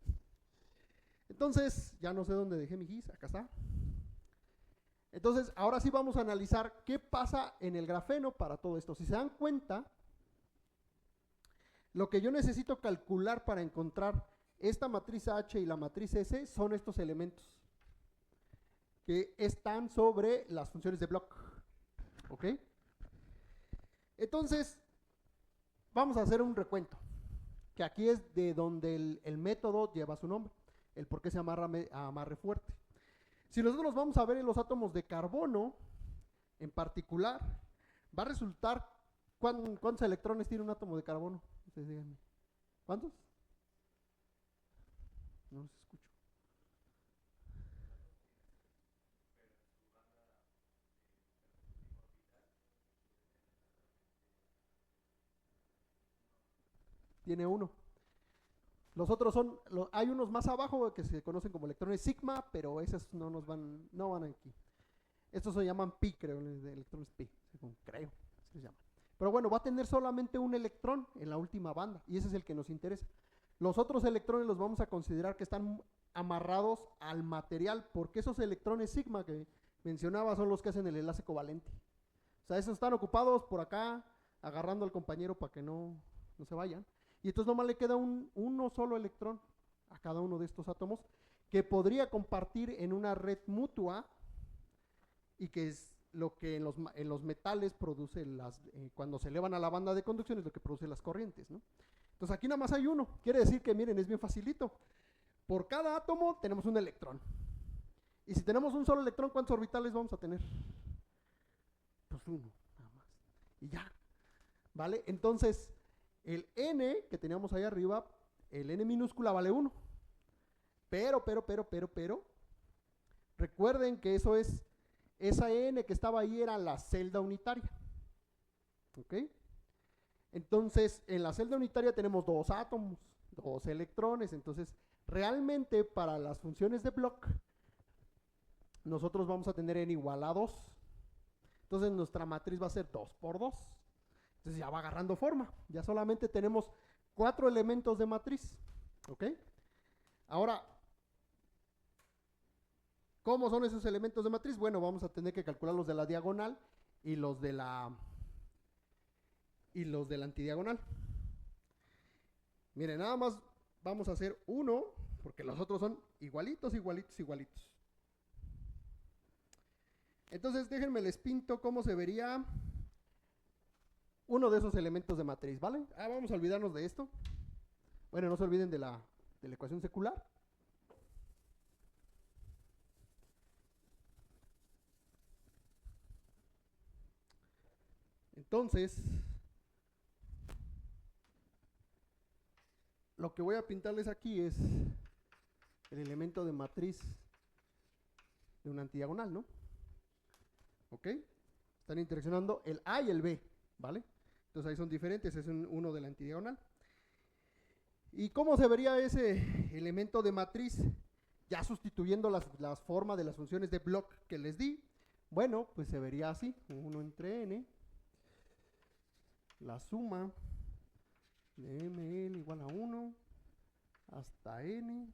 Speaker 2: Entonces, ya no sé dónde dejé mi gis, acá está. Entonces, ahora sí vamos a analizar qué pasa en el grafeno para todo esto. Si se dan cuenta, lo que yo necesito calcular para encontrar esta matriz H y la matriz S son estos elementos que están sobre las funciones de Bloch. ¿Ok? Entonces, vamos a hacer un recuento, que aquí es de donde el método lleva su nombre, el por qué se amarra a amarre fuerte. Si nosotros vamos a ver en los átomos de carbono, en particular, va a resultar, ¿cuántos electrones tiene un átomo de carbono? Ustedes díganme. ¿Cuántos? No los escucho. Tiene uno. Los otros hay unos más abajo que se conocen como electrones sigma, pero esos no van aquí. Estos se llaman pi, creo, electrones pi, creo, se llama. Pero bueno, va a tener solamente un electrón en la última banda, y ese es el que nos interesa. Los otros electrones los vamos a considerar que están amarrados al material, porque esos electrones sigma que mencionaba son los que hacen el enlace covalente. O sea, esos están ocupados por acá, agarrando al compañero para que no se vayan. Y entonces nomás le queda uno solo electrón a cada uno de estos átomos, que podría compartir en una red mutua, y que es lo que en los metales produce cuando se elevan a la banda de conducción, es lo que produce las corrientes, ¿no? Entonces aquí nada más hay uno. Quiere decir que, miren, es bien facilito. Por cada átomo tenemos un electrón. Y si tenemos un solo electrón, ¿cuántos orbitales vamos a tener? Pues uno, nada más. Y ya. ¿Vale? Entonces, el n que teníamos ahí arriba, el n minúscula vale 1. Pero, recuerden que esa n que estaba ahí era la celda unitaria. ¿Ok? Entonces, en la celda unitaria tenemos dos átomos, dos electrones. Entonces, realmente para las funciones de Bloch, nosotros vamos a tener n igual a 2. Entonces, nuestra matriz va a ser 2 por 2. Entonces, ya va agarrando forma. Ya solamente tenemos 4 elementos de matriz. ¿Ok? Ahora, ¿cómo son esos elementos de matriz? Bueno, vamos a tener que calcular los de la diagonal y los de la antidiagonal. Miren, nada más vamos a hacer uno, porque los otros son igualitos. Entonces, déjenme les pinto cómo se vería uno de esos elementos de matriz, ¿vale? Vamos a olvidarnos de esto. Bueno, no se olviden de la ecuación secular. Entonces, lo que voy a pintarles aquí es el elemento de matriz de una antidiagonal, ¿no? ¿Ok? Están interaccionando el A y el B, ¿vale? Entonces ahí son diferentes, es uno de la antidiagonal. ¿Y cómo se vería ese elemento de matriz? Ya sustituyendo las formas de las funciones de Bloch que les di. Bueno, pues se vería así, 1 entre n, la suma de ml igual a 1 hasta n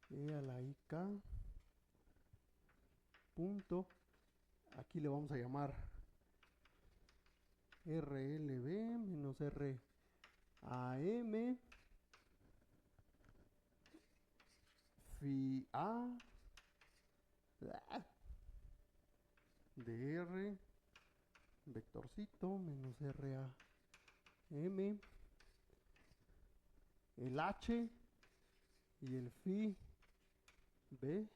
Speaker 2: e a la ik punto, aquí le vamos a llamar RLB menos RAM phi A dr vectorcito menos RAM, el H y el phi B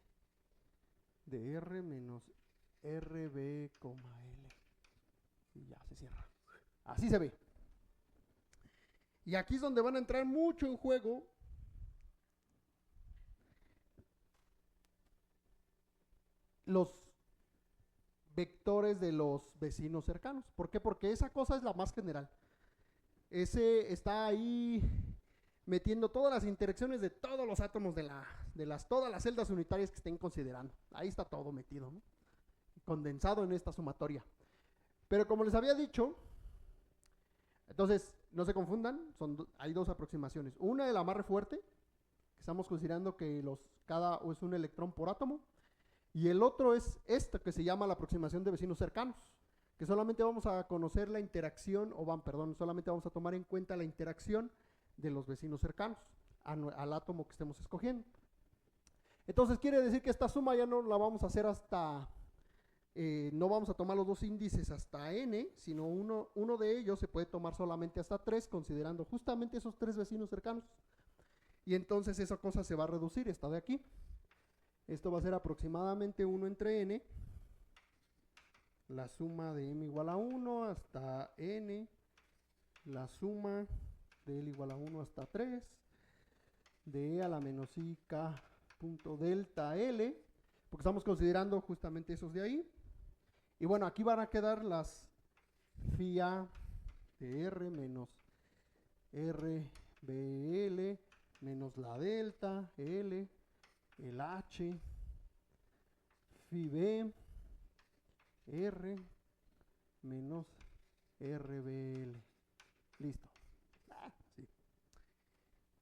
Speaker 2: de R menos RB, L. Y ya se cierra. Así se ve. Y aquí es donde van a entrar mucho en juego los vectores de los vecinos cercanos. ¿Por qué? Porque esa cosa es la más general. Ese está ahí metiendo todas las interacciones de todos los átomos de todas las celdas unitarias que estén considerando. Ahí está todo metido, ¿no? Condensado en esta sumatoria. Pero como les había dicho, entonces no se confundan, hay dos aproximaciones. Una de la más fuerte, que estamos considerando que cada es un electrón por átomo, y el otro es esta que se llama la aproximación de vecinos cercanos, que solamente vamos a conocer la interacción, solamente vamos a tomar en cuenta la interacción de los vecinos cercanos al átomo que estemos escogiendo. Entonces quiere decir que esta suma ya no la vamos a hacer hasta, no vamos a tomar los dos índices hasta n, sino uno de ellos se puede tomar solamente hasta 3, considerando justamente esos 3 vecinos cercanos. Y entonces esa cosa se va a reducir, esta de aquí. Esto va a ser aproximadamente 1 entre n, la suma de m igual a 1 hasta n, la suma de L igual a 1 hasta 3, de E a la menos I K punto delta L, porque estamos considerando justamente esos de ahí. Y bueno, aquí van a quedar las phi A de R menos RBL menos la delta L, el H, phi B, R menos RBL. Listo. Sí.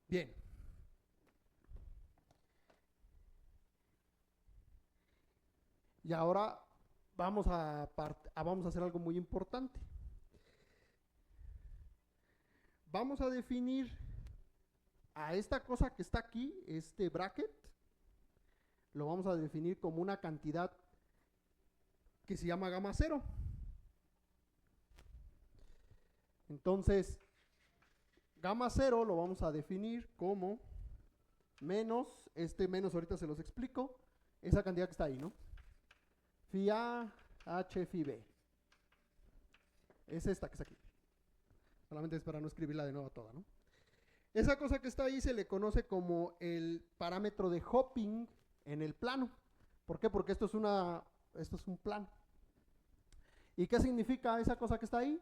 Speaker 2: Bien. Y ahora vamos a hacer algo muy importante. Vamos a definir a esta cosa que está aquí, este bracket, lo vamos a definir como una cantidad que se llama gamma cero. Entonces, gamma cero lo vamos a definir como menos, menos ahorita se los explico, esa cantidad que está ahí, ¿no? Phi A, H, phi B. Es esta que está aquí. Solamente es para no escribirla de nuevo toda, ¿no? Esa cosa que está ahí se le conoce como el parámetro de hopping en el plano. ¿Por qué? Porque esto es un plano. ¿Y qué significa esa cosa que está ahí?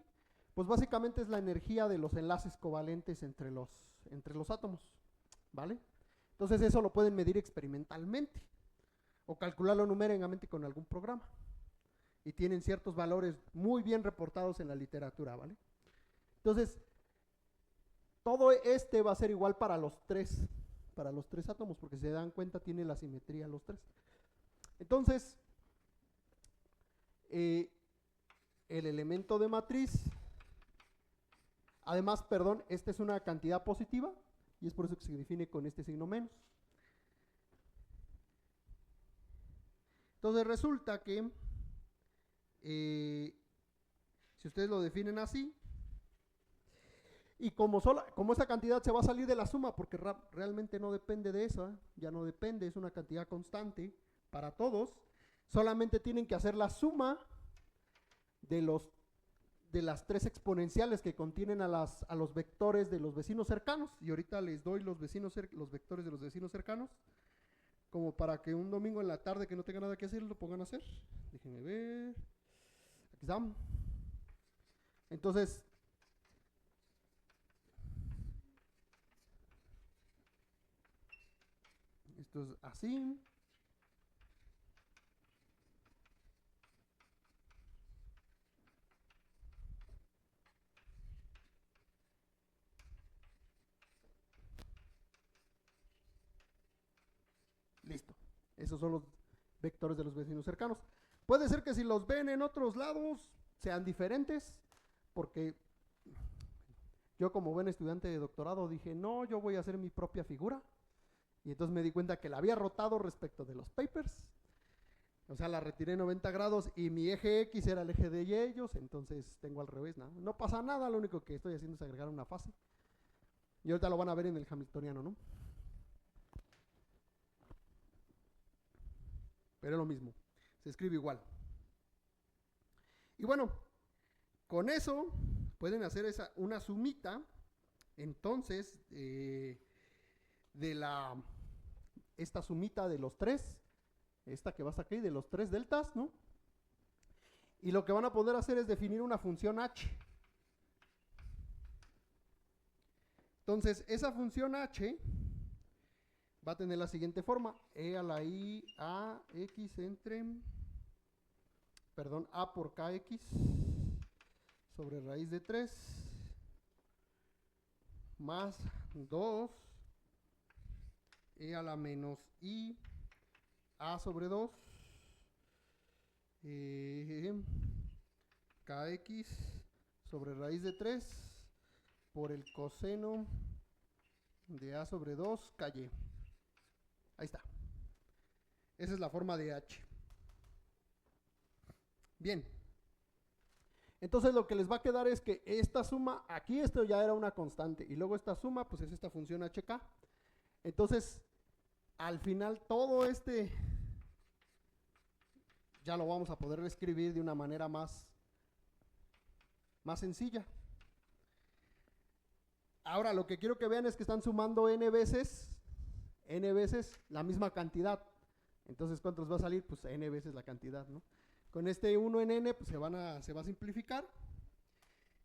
Speaker 2: Pues básicamente es la energía de los enlaces covalentes entre los átomos, ¿vale? Entonces eso lo pueden medir experimentalmente o calcularlo numéricamente con algún programa. Y tienen ciertos valores muy bien reportados en la literatura, ¿vale? Entonces, todo va a ser igual para los tres átomos, porque si se dan cuenta tiene la simetría los tres. Entonces, el elemento de matriz, además, perdón, esta es una cantidad positiva y es por eso que se define con este signo menos. Entonces resulta que si ustedes lo definen así, y como esta cantidad se va a salir de la suma, porque realmente no depende de esa, ya no depende, es una cantidad constante para todos, solamente tienen que hacer la suma de las 3 exponenciales que contienen a los vectores de los vecinos cercanos, y ahorita les doy los vectores de los vecinos cercanos, como para que un domingo en la tarde que no tenga nada que hacer lo pongan a hacer. Déjenme ver. Aquí están. Entonces, esto es así. Listo. Esos son los vectores de los vecinos cercanos. Puede ser que si los ven en otros lados sean diferentes, porque yo como buen estudiante de doctorado dije, no, yo voy a hacer mi propia figura. Y entonces me di cuenta que la había rotado respecto de los papers. O sea, la retiré 90 grados y mi eje X era el eje de ellos, entonces tengo al revés, ¿no? No pasa nada, lo único que estoy haciendo es agregar una fase. Y ahorita lo van a ver en el hamiltoniano, ¿no? Pero es lo mismo, se escribe igual. Y bueno, con eso pueden hacer una sumita, entonces, esta sumita de los tres, esta que va hasta aquí, de los tres deltas, ¿no? Y lo que van a poder hacer es definir una función h. Entonces, esa función h va a tener la siguiente forma: e a la i a x entre, perdón, a por kx sobre raíz de 3 más 2 e a la menos i a sobre 2 kx sobre raíz de 3 por el coseno de a sobre 2 ky. Ahí está. Esa es la forma de h. Bien. Entonces lo que les va a quedar es que esta suma, aquí esto ya era una constante, y luego esta suma pues es esta función hk. Entonces al final todo ya lo vamos a poder escribir de una manera más sencilla. Ahora lo que quiero que vean es que están sumando n veces la misma cantidad. Entonces ¿cuánto les va a salir? Pues n veces la cantidad, ¿no? Con este 1 en n pues se va a simplificar,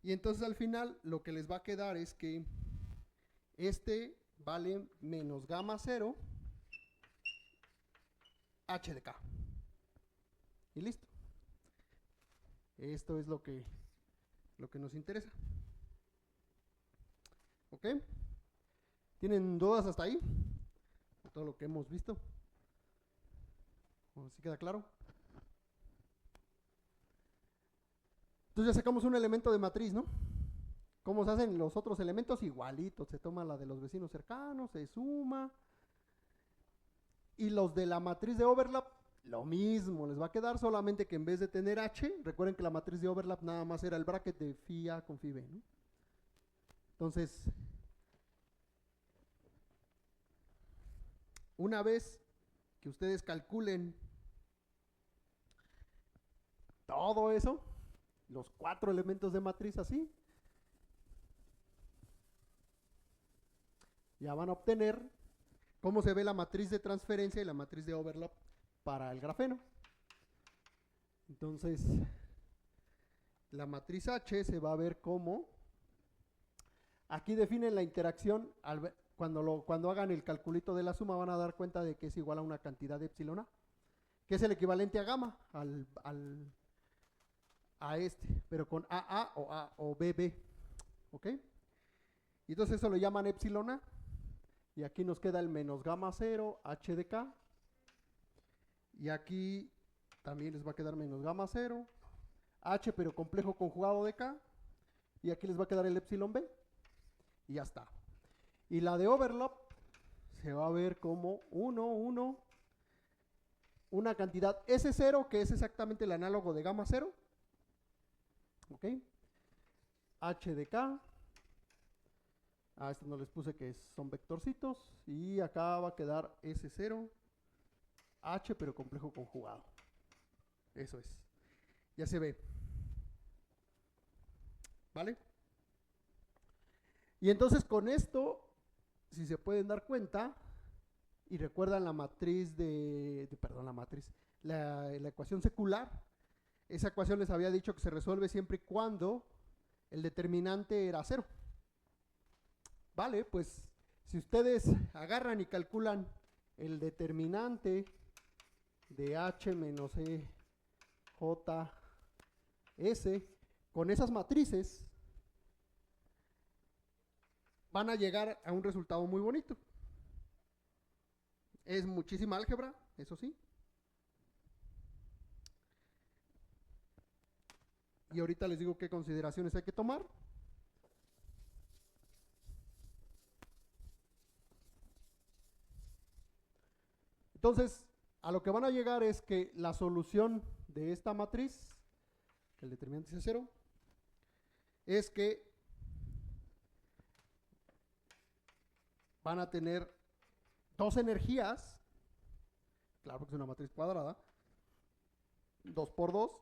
Speaker 2: y entonces al final lo que les va a quedar es que este vale menos gamma 0 h de k. Y listo. Esto es lo que nos interesa. ¿Ok? ¿Tienen dudas hasta ahí? De todo lo que hemos visto. ¿Sí queda claro? Entonces ya sacamos un elemento de matriz, ¿no? ¿Cómo se hacen los otros elementos? Igualitos, se toma la de los vecinos cercanos, se suma. Y los de la matriz de overlap, lo mismo, les va a quedar, solamente que en vez de tener h, recuerden que la matriz de overlap nada más era el bracket de phi a con phi b, ¿no? Entonces, una vez que ustedes calculen todo eso, los 4 elementos de matriz así, ya van a obtener cómo se ve la matriz de transferencia y la matriz de overlap para el grafeno. Entonces, la matriz H se va a ver como, aquí definen la interacción, cuando hagan el calculito de la suma van a dar cuenta de que es igual a una cantidad de epsilon A, que es el equivalente a gamma, a este, pero con AA o BB, ¿ok? Y entonces eso lo llaman epsilon A, y aquí nos queda el menos gamma 0, h de k, y aquí también les va a quedar menos gamma 0, h pero complejo conjugado de k, y aquí les va a quedar el epsilon b, y ya está. Y la de overlap se va a ver como 1, 1, una cantidad S0, que es exactamente el análogo de gamma 0, ¿ok? H de k, a esto no les puse que son vectorcitos, y acá va a quedar S0, H pero complejo conjugado. Eso es. Ya se ve. ¿Vale? Y entonces con esto, si se pueden dar cuenta, y recuerdan la matriz la ecuación secular, esa ecuación les había dicho que se resuelve siempre y cuando el determinante era 0. Vale, pues si ustedes agarran y calculan el determinante de H menos E J S con esas matrices, van a llegar a un resultado muy bonito. Es muchísima álgebra, eso sí. Y ahorita les digo qué consideraciones hay que tomar. Entonces, a lo que van a llegar es que la solución de esta matriz, que el determinante es 0, es que van a tener dos energías, claro porque es una matriz cuadrada, 2 por 2,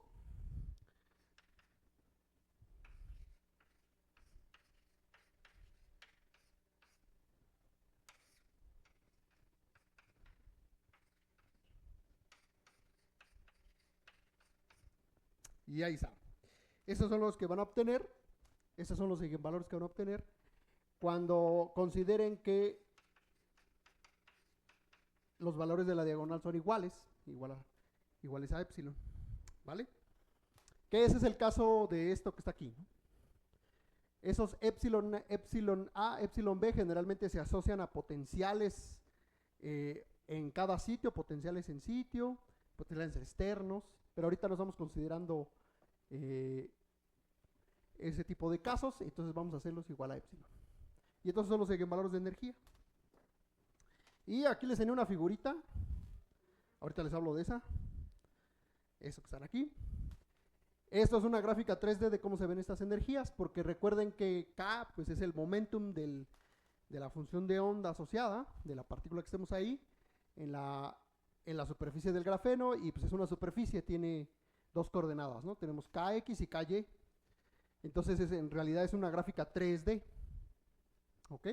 Speaker 2: y ahí está. Esos son los que van a obtener, esos son los eigenvalores que van a obtener cuando consideren que los valores de la diagonal son iguales a epsilon, ¿vale? Que ese es el caso de esto que está aquí, ¿no? Esos epsilon A, epsilon B generalmente se asocian a potenciales en cada sitio, potenciales en sitio, potenciales externos, pero ahorita no estamos considerando ese tipo de casos, entonces vamos a hacerlos igual a epsilon. Y entonces son los eigenvalores de energía. Y aquí les tenía una figurita, ahorita les hablo de esa, eso que están aquí. Esto es una gráfica 3D de cómo se ven estas energías, porque recuerden que K pues, es el momentum de la función de onda asociada, de la partícula que estemos ahí, en la superficie del grafeno, y pues es una superficie, tiene dos coordenadas, ¿no? Tenemos KX y KY, entonces en realidad es una gráfica 3D, ¿ok?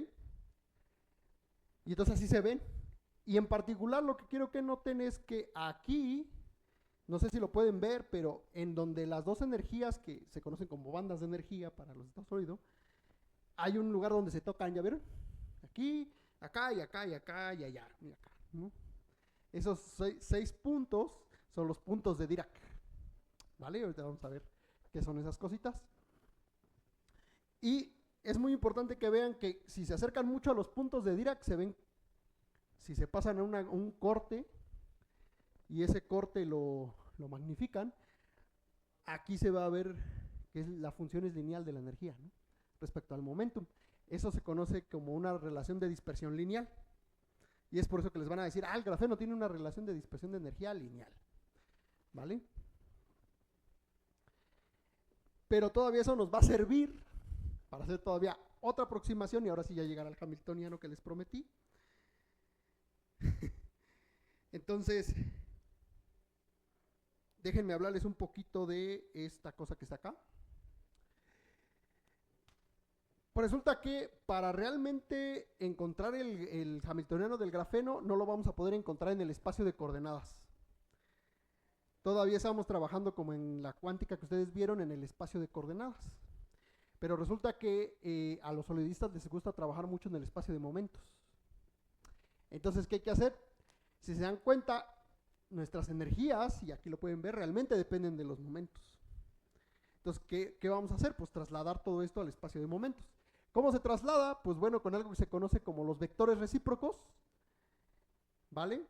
Speaker 2: Y entonces así se ven, y en particular lo que quiero que noten es que aquí, no sé si lo pueden ver, pero en donde las dos energías que se conocen como bandas de energía para los estados sólidos, hay un lugar donde se tocan, ¿ya vieron? Aquí, acá y acá y acá y allá, mira acá, ¿no? Esos 6 puntos son los puntos de Dirac, ¿vale? Ahorita vamos a ver qué son esas cositas. Y es muy importante que vean que si se acercan mucho a los puntos de Dirac, se ven, si se pasan a un corte, y ese corte lo magnifican, aquí se va a ver que la función es lineal de la energía, ¿no? Respecto al momentum. Eso se conoce como una relación de dispersión lineal. Y es por eso que les van a decir, el grafeno tiene una relación de dispersión de energía lineal, ¿vale? Pero todavía eso nos va a servir para hacer todavía otra aproximación, y ahora sí ya llegar al hamiltoniano que les prometí. Entonces, déjenme hablarles un poquito de esta cosa que está acá. Pues resulta que para realmente encontrar el hamiltoniano del grafeno no lo vamos a poder encontrar en el espacio de coordenadas. Todavía estamos trabajando como en la cuántica que ustedes vieron en el espacio de coordenadas. Pero resulta que a los solidistas les gusta trabajar mucho en el espacio de momentos. Entonces, ¿qué hay que hacer? Si se dan cuenta, nuestras energías, y aquí lo pueden ver, realmente dependen de los momentos. Entonces, ¿qué vamos a hacer? Pues trasladar todo esto al espacio de momentos. ¿Cómo se traslada? Pues bueno, con algo que se conoce como los vectores recíprocos, ¿vale?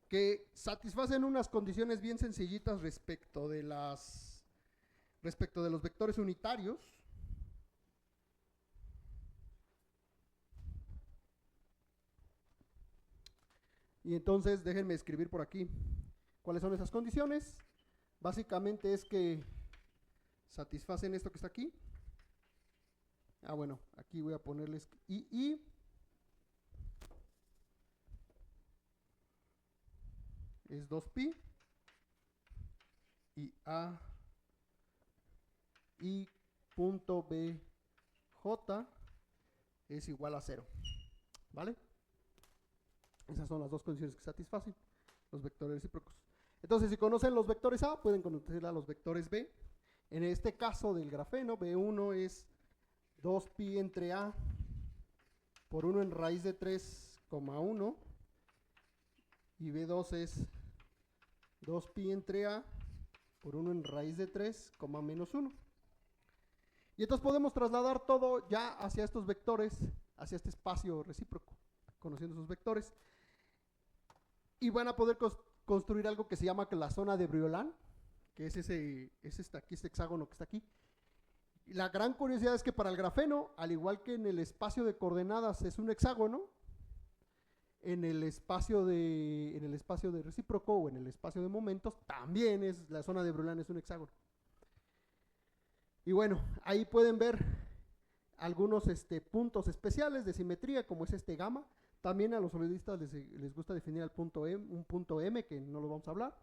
Speaker 2: Que satisfacen unas condiciones bien sencillitas respecto de los vectores unitarios. Y entonces déjenme escribir por aquí cuáles son esas condiciones. Básicamente es que satisfacen esto que está aquí. Bueno, aquí voy a ponerles I es 2pi y A I punto BJ es igual a 0, ¿vale? Esas son las dos condiciones que satisfacen los vectores recíprocos. Entonces, si conocen los vectores A, pueden conocer a los vectores B. En este caso del grafeno, B1 es 2pi entre A por 1 en raíz de 3,1 y B2 es 2pi entre A por 1 en raíz de 3, menos 1. Y entonces podemos trasladar todo ya hacia estos vectores, hacia este espacio recíproco, conociendo sus vectores. Y van a poder construir algo que se llama la zona de Briollán, que es este hexágono que está aquí. Y la gran curiosidad es que para el grafeno, al igual que en el espacio de coordenadas es un hexágono, en el espacio de recíproco o en el espacio de momentos, también es la zona de Brouillard, es un hexágono. Y bueno, ahí pueden ver algunos puntos especiales de simetría, como es este gamma. También a los solidistas les gusta definir el punto un punto M, que no lo vamos a hablar.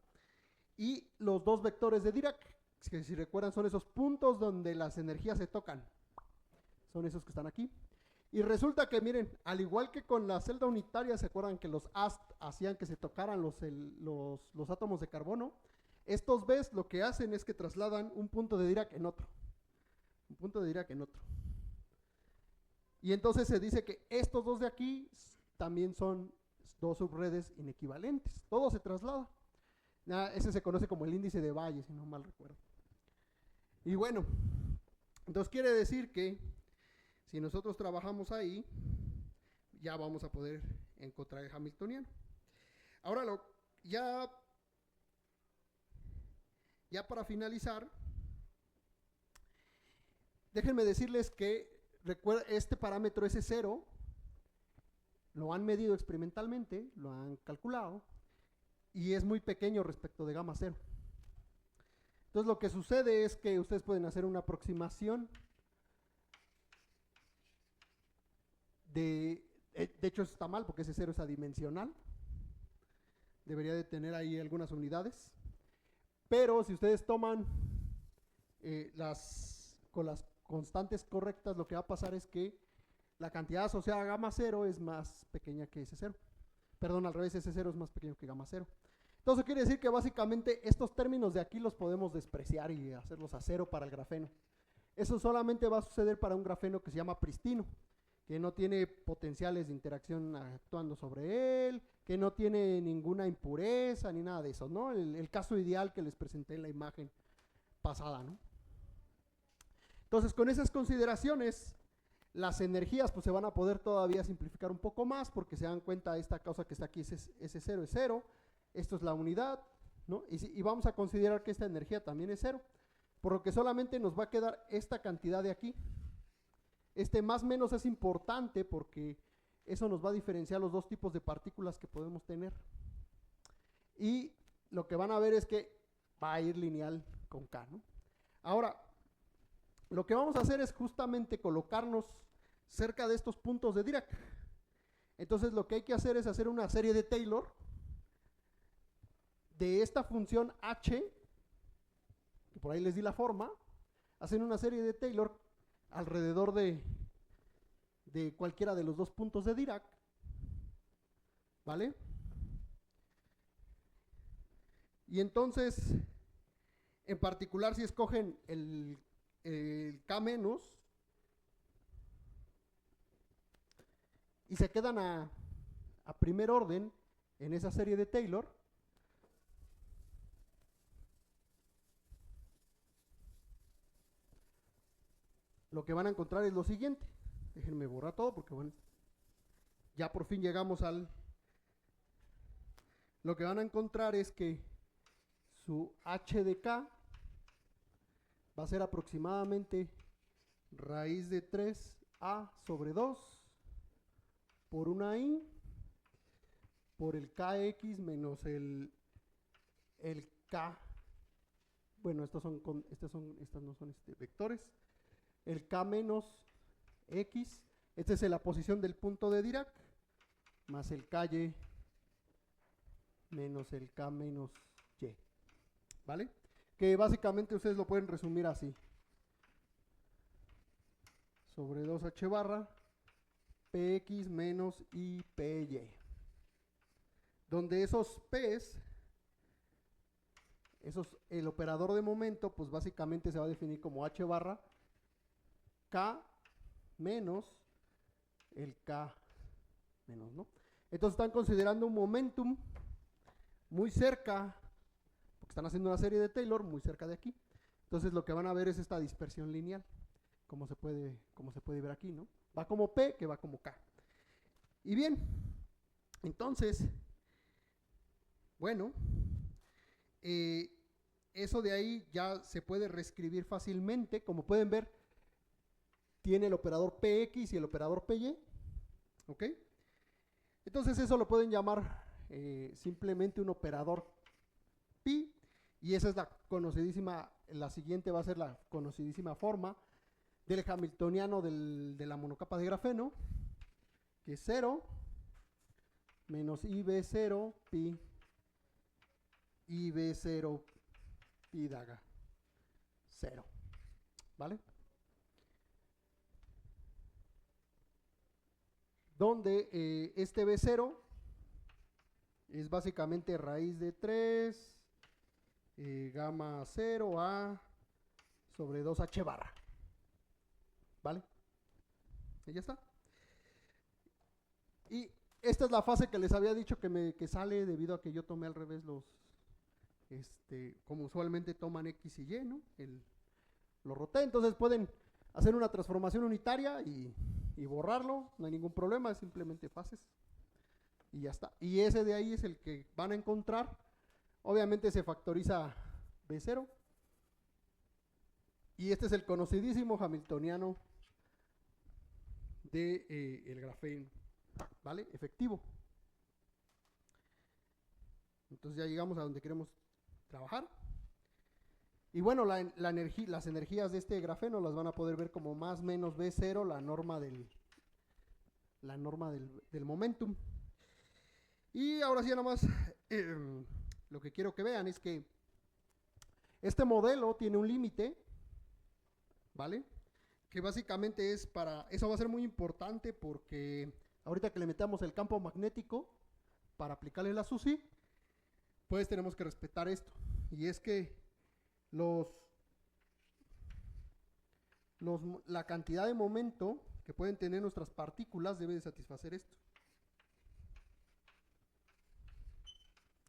Speaker 2: Y los dos vectores de Dirac, que si recuerdan son esos puntos donde las energías se tocan. Son esos que están aquí. Y resulta que, miren, al igual que con la celda unitaria, ¿se acuerdan que los AST hacían que se tocaran los átomos de carbono? Estos Bs lo que hacen es que trasladan un punto de Dirac en otro. Un punto de Dirac en otro. Y entonces se dice que estos dos de aquí también son dos subredes inequivalentes. Todo se traslada. Ese se conoce como el índice de Valle, si no mal recuerdo. Y bueno, entonces quiere decir que si nosotros trabajamos ahí, ya vamos a poder encontrar el Hamiltoniano. Ahora, ya para finalizar, déjenme decirles que este parámetro S0 lo han medido experimentalmente, lo han calculado, y es muy pequeño respecto de gamma 0. Entonces lo que sucede es que ustedes pueden hacer una aproximación de hecho eso está mal porque ese 0 es adimensional, debería de tener ahí algunas unidades, pero si ustedes toman con las constantes correctas, lo que va a pasar es que la cantidad asociada a gamma 0 es más pequeña que S0. Perdón, al revés, S0 es más pequeño que gamma 0. Entonces quiere decir que básicamente estos términos de aquí los podemos despreciar y hacerlos a 0 para el grafeno. Eso solamente va a suceder para un grafeno que se llama pristino, que no tiene potenciales de interacción actuando sobre él, que no tiene ninguna impureza ni nada de eso, ¿no? El caso ideal que les presenté en la imagen pasada, ¿no? Entonces, con esas consideraciones, las energías pues se van a poder todavía simplificar un poco más, porque se dan cuenta esta causa que está aquí, S0 es 0, esto es la unidad, ¿no? Y vamos a considerar que esta energía también es 0, por lo que solamente nos va a quedar esta cantidad de aquí. Más menos es importante porque eso nos va a diferenciar los dos tipos de partículas que podemos tener. Y lo que van a ver es que va a ir lineal con K, ¿no? Ahora, lo que vamos a hacer es justamente colocarnos cerca de estos puntos de Dirac. Entonces lo que hay que hacer es hacer una serie de Taylor de esta función H, que por ahí les di la forma, hacen una serie de Taylor alrededor de cualquiera de los dos puntos de Dirac, ¿vale? Y entonces, en particular, si escogen el K menos y se quedan a primer orden en esa serie de Taylor, lo que van a encontrar es lo siguiente. Déjenme borrar todo porque bueno, ya por fin llegamos lo que van a encontrar es que su H de K va a ser aproximadamente raíz de 3A sobre 2 por una I por el KX menos el K. Bueno, estos no son vectores. El K menos X, esta es la posición del punto de Dirac, más el KY menos el K menos Y, ¿vale? Que básicamente ustedes lo pueden resumir así. Sobre 2H barra PX menos IPY. Donde esos P's, el operador de momento, pues básicamente se va a definir como H barra K menos el K menos, ¿no? Entonces están considerando un momentum muy cerca, porque están haciendo una serie de Taylor muy cerca de aquí. Entonces lo que van a ver es esta dispersión lineal, como se puede ver aquí, ¿no? Va como P, que va como K. Y bien, entonces, bueno, eso de ahí ya se puede reescribir fácilmente. Como pueden ver, tiene el operador PX y el operador PY, ¿ok? Entonces Entonces eso lo pueden llamar simplemente un operador pi, y esa es la conocidísima, la siguiente va a ser la conocidísima forma del hamiltoniano de la monocapa de grafeno, que es 0 menos IB0 pi IB0 pi daga 0, ¿vale? Donde este B0 es básicamente raíz de 3 gamma 0 a sobre 2h barra, ¿vale? Y ya está. Y esta es la fase que les había dicho que sale debido a que yo tomé al revés como usualmente toman X y Y, ¿no? Lo roté, entonces pueden hacer una transformación unitaria y borrarlo, no hay ningún problema, es simplemente fases y ya está. Y ese de ahí es el que van a encontrar, obviamente se factoriza B0, y este es el conocidísimo hamiltoniano de el grafeno, ¿vale? Efectivo. Entonces ya llegamos a donde queremos trabajar. Y bueno, las energías de este grafeno las van a poder ver como más menos B0, la norma del momentum. Y ahora sí, nada más, lo que quiero que vean es que este modelo tiene un límite, ¿vale? Que básicamente es eso va a ser muy importante porque ahorita que le metamos el campo magnético para aplicarle la SUSY, pues tenemos que respetar esto. Y es que la cantidad de momento que pueden tener nuestras partículas debe de satisfacer esto.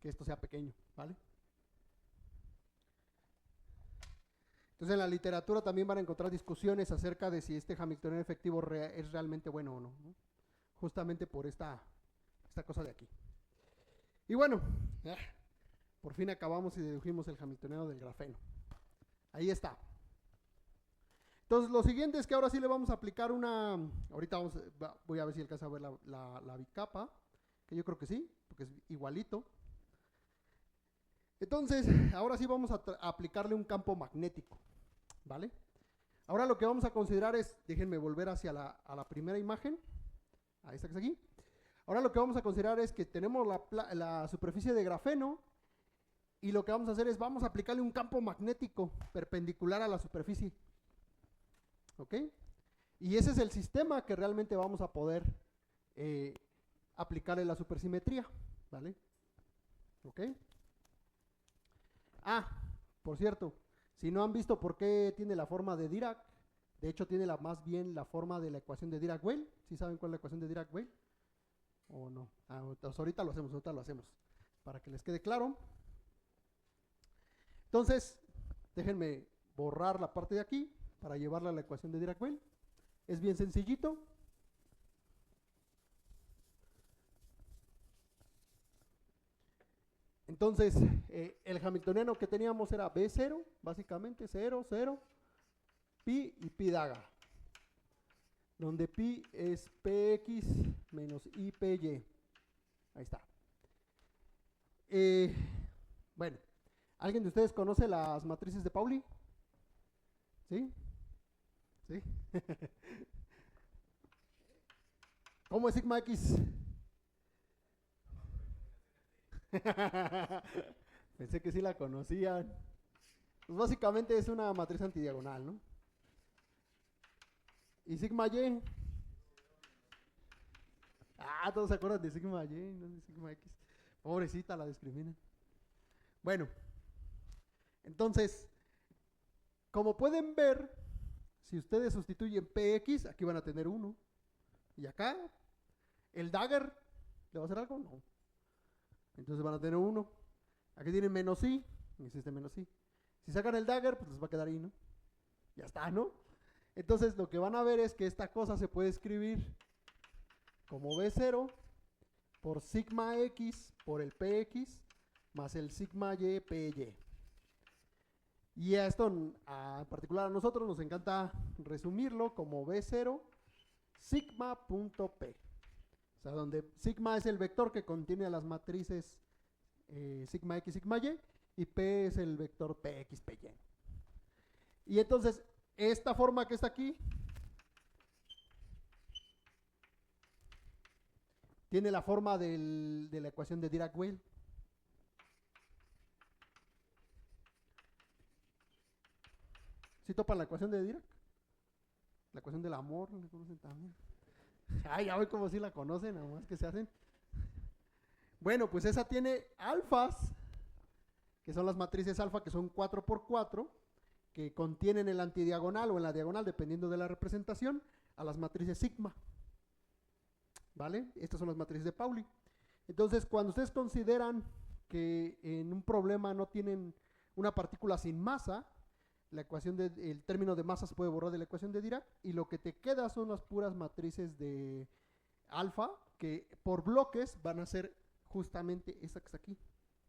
Speaker 2: Que esto sea pequeño, ¿vale? Entonces en la literatura también van a encontrar discusiones acerca de si este hamiltoniano efectivo es realmente bueno o no, ¿no? Justamente por esta cosa de aquí. Y bueno, por fin acabamos y dedujimos el hamiltoniano del grafeno. Ahí está. Entonces lo siguiente es que ahora sí le vamos a aplicar ahorita voy a ver si alcanza a ver la bicapa, que yo creo que sí, porque es igualito. Entonces, ahora sí vamos a aplicarle un campo magnético, ¿vale? Ahora lo que vamos a considerar es, déjenme volver hacia a la primera imagen, a esta que está aquí. Ahora lo que vamos a considerar es que tenemos la superficie de grafeno, y lo que vamos a hacer es, vamos a aplicarle un campo magnético perpendicular a la superficie, ¿ok? Y ese es el sistema que realmente vamos a poder aplicarle la supersimetría, ¿vale? ¿Ok? Por cierto, si no han visto por qué tiene la forma de Dirac, de hecho tiene más bien la forma de la ecuación de Dirac-Weil. ¿Sí saben cuál es la ecuación de Dirac-Weil? ¿O no? Entonces ahorita lo hacemos, para que les quede claro. Entonces, déjenme borrar la parte de aquí para llevarla a la ecuación de Dirac-Weil. Es bien sencillito. Entonces, el hamiltoniano que teníamos era B0, básicamente 0, 0, pi y pi daga, donde pi es px menos ipy. Ahí está. Bueno, ¿alguien de ustedes conoce las matrices de Pauli? ¿Sí? ¿Sí? ¿Cómo es sigma x? Pensé que sí la conocían. Pues básicamente es una matriz antidiagonal, ¿no? ¿Y sigma y? Todos se acuerdan de sigma y, no de sigma x. Pobrecita, la discriminan. Bueno, entonces, como pueden ver, si ustedes sustituyen px, aquí van a tener 1. Y acá, el dagger, ¿le va a hacer algo? No. Entonces van a tener 1. Aquí tienen menos i, existe menos i. Si sacan el dagger, pues les va a quedar i, ¿no? Ya está, ¿no? Entonces lo que van a ver es que esta cosa se puede escribir como B0 por sigma x por el px más el sigma y py. Y a esto, en particular a nosotros, nos encanta resumirlo como B0 sigma.p. O sea, donde sigma es el vector que contiene a las matrices sigma x, sigma y P es el vector px, py. Y entonces, esta forma que está aquí tiene la forma de la ecuación de Dirac-Weil. ¿Sí topan la ecuación de Dirac? La ecuación del amor, ¿la conocen también? Ay, ya voy como si la conocen, nada más que se hacen. Bueno, pues esa tiene alfas, que son las matrices alfa, que son 4×4, que contienen el antidiagonal o en la diagonal, dependiendo de la representación, a las matrices sigma. ¿Vale? Estas son las matrices de Pauli. Entonces, cuando ustedes consideran que en un problema no tienen una partícula sin masa, la ecuación el término de masa se puede borrar de la ecuación de Dirac y lo que te queda son las puras matrices de alfa, que por bloques van a ser justamente esta que está aquí,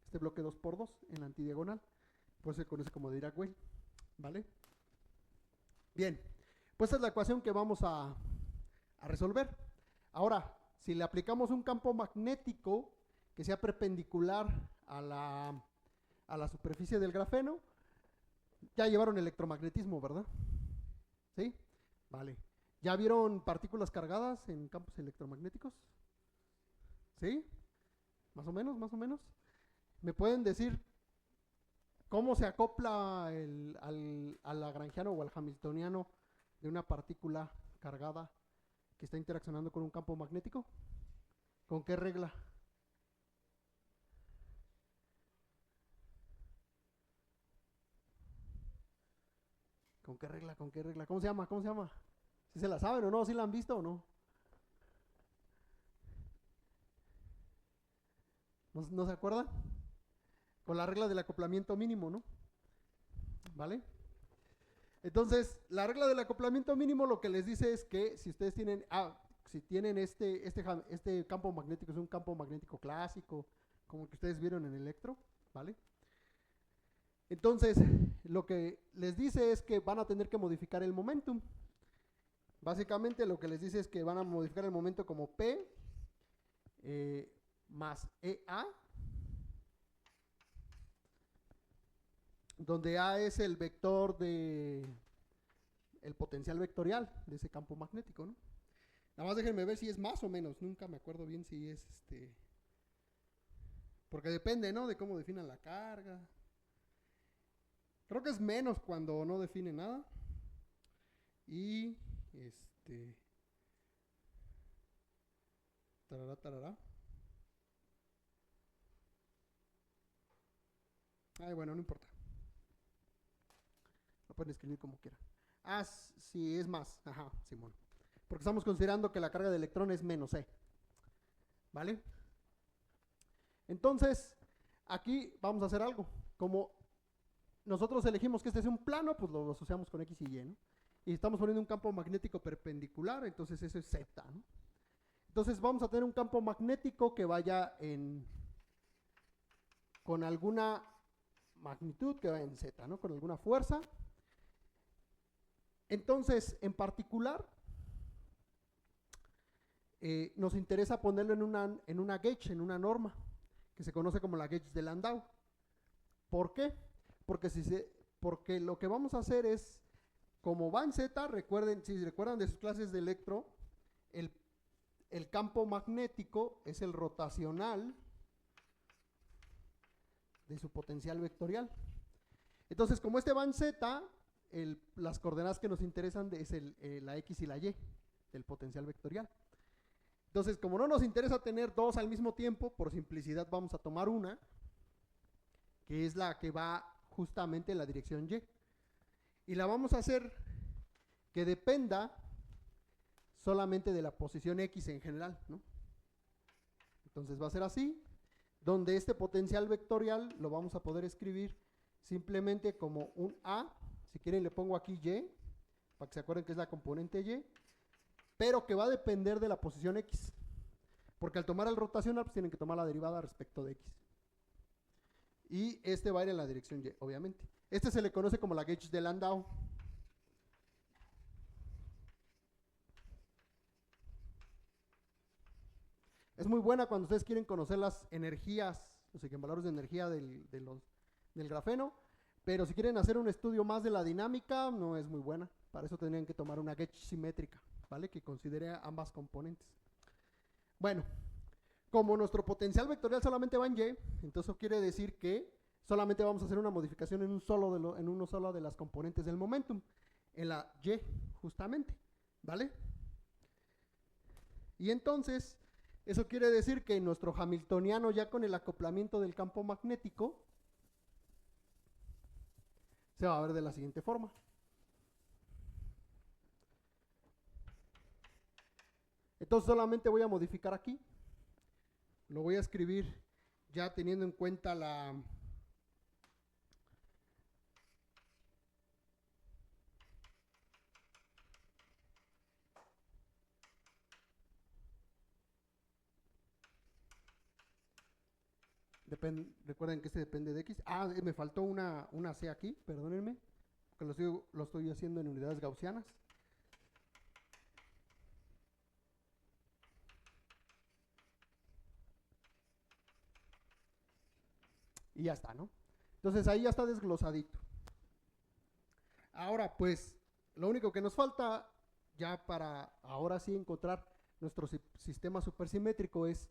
Speaker 2: este bloque 2×2 en la antidiagonal, pues se conoce como Dirac-Weil, ¿vale? Bien, pues esta es la ecuación que vamos a resolver. Ahora, si le aplicamos un campo magnético que sea perpendicular a la superficie del grafeno, ya llevaron electromagnetismo, ¿verdad? ¿Sí? Vale. ¿Ya vieron partículas cargadas en campos electromagnéticos? ¿Sí? ¿Más o menos, más o menos? ¿Me pueden decir cómo se acopla al lagrangiano o al hamiltoniano de una partícula cargada que está interaccionando con un campo magnético? ¿Con qué regla? ¿Con qué regla? ¿Con qué regla? ¿Cómo se llama? ¿Cómo se llama? ¿Si se la saben o no? ¿Si la han visto o no? ¿No se acuerdan? Con la regla del acoplamiento mínimo, ¿no? ¿Vale? Entonces, la regla del acoplamiento mínimo lo que les dice es que si ustedes tienen, si tienen este campo magnético, es un campo magnético clásico, como el que ustedes vieron en electro, ¿vale? Entonces, lo que les dice es que van a tener que modificar el momentum. Básicamente lo que les dice es que van a modificar el momento como P más EA, donde A es el vector el potencial vectorial de ese campo magnético, ¿no? Nada más déjenme ver si es más o menos, nunca me acuerdo bien si es porque depende, ¿no? De cómo definan la carga. Creo que es menos cuando no define nada. Y tarará, tarará. Ay, bueno, no importa. Lo pueden escribir como quieran. Sí, es más. Ajá, Simón. Porque estamos considerando que la carga de electrón es menos E. ¿Vale? Entonces, aquí vamos a hacer algo. Como nosotros elegimos que este es un plano, pues lo asociamos con X y Y, ¿no? Y estamos poniendo un campo magnético perpendicular, entonces eso es Z, ¿no? Entonces vamos a tener un campo magnético que vaya con alguna magnitud que vaya en Z, ¿no? Con alguna fuerza. Entonces, en particular, nos interesa ponerlo en una gauge, en una norma, que se conoce como la gauge de Landau. ¿Por qué? Porque lo que vamos a hacer es, como va en Z, si recuerdan de sus clases de electro, el campo magnético es el rotacional de su potencial vectorial. Entonces, como este va en Z, las coordenadas que nos interesan es la X y la Y del potencial vectorial. Entonces, como no nos interesa tener dos al mismo tiempo, por simplicidad vamos a tomar una, que es la que va justamente en la dirección Y. Y la vamos a hacer que dependa solamente de la posición X en general, ¿no? Entonces va a ser así, donde este potencial vectorial lo vamos a poder escribir simplemente como un A, si quieren le pongo aquí Y, para que se acuerden que es la componente Y, pero que va a depender de la posición X, porque al tomar el rotacional pues tienen que tomar la derivada respecto de X. Y este va a ir en la dirección Y, obviamente. Este se le conoce como la gauge de Landau. Es muy buena cuando ustedes quieren conocer las energías, los eigenvalores de energía del grafeno, pero si quieren hacer un estudio más de la dinámica, no es muy buena. Para eso tendrían que tomar una gauge simétrica, ¿vale? Que considere ambas componentes. Bueno, como nuestro potencial vectorial solamente va en Y, entonces eso quiere decir que solamente vamos a hacer una modificación en uno solo de las componentes del momentum, en la Y, justamente, ¿vale? Y entonces, eso quiere decir que nuestro hamiltoniano, ya con el acoplamiento del campo magnético, se va a ver de la siguiente forma. Entonces solamente voy a modificar aquí. Lo voy a escribir ya teniendo en cuenta la... recuerden que este depende de X. Ah, me faltó una C aquí, perdónenme, porque lo estoy haciendo en unidades gaussianas. Y ya está, ¿no? Entonces ahí ya está desglosadito. Ahora, pues, lo único que nos falta ya para ahora sí encontrar nuestro sistema supersimétrico es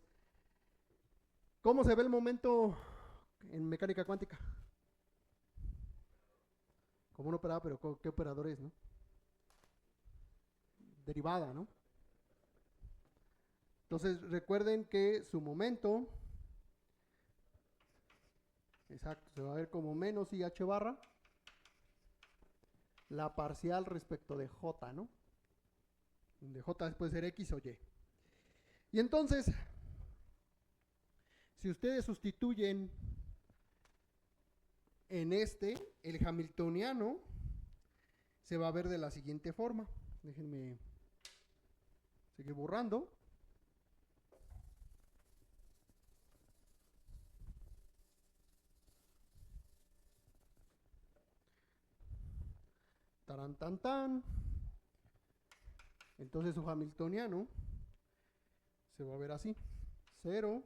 Speaker 2: ¿cómo se ve el momento en mecánica cuántica? Como un operador, pero ¿qué operador es, no? Derivada, ¿no? Entonces recuerden que su momento, exacto, se va a ver como menos IH barra, la parcial respecto de J, ¿no? De J puede ser X o Y. Y entonces, si ustedes sustituyen en el hamiltoniano se va a ver de la siguiente forma. Déjenme seguir borrando. Tarán, tan, tan. Entonces su hamiltoniano se va a ver así. 0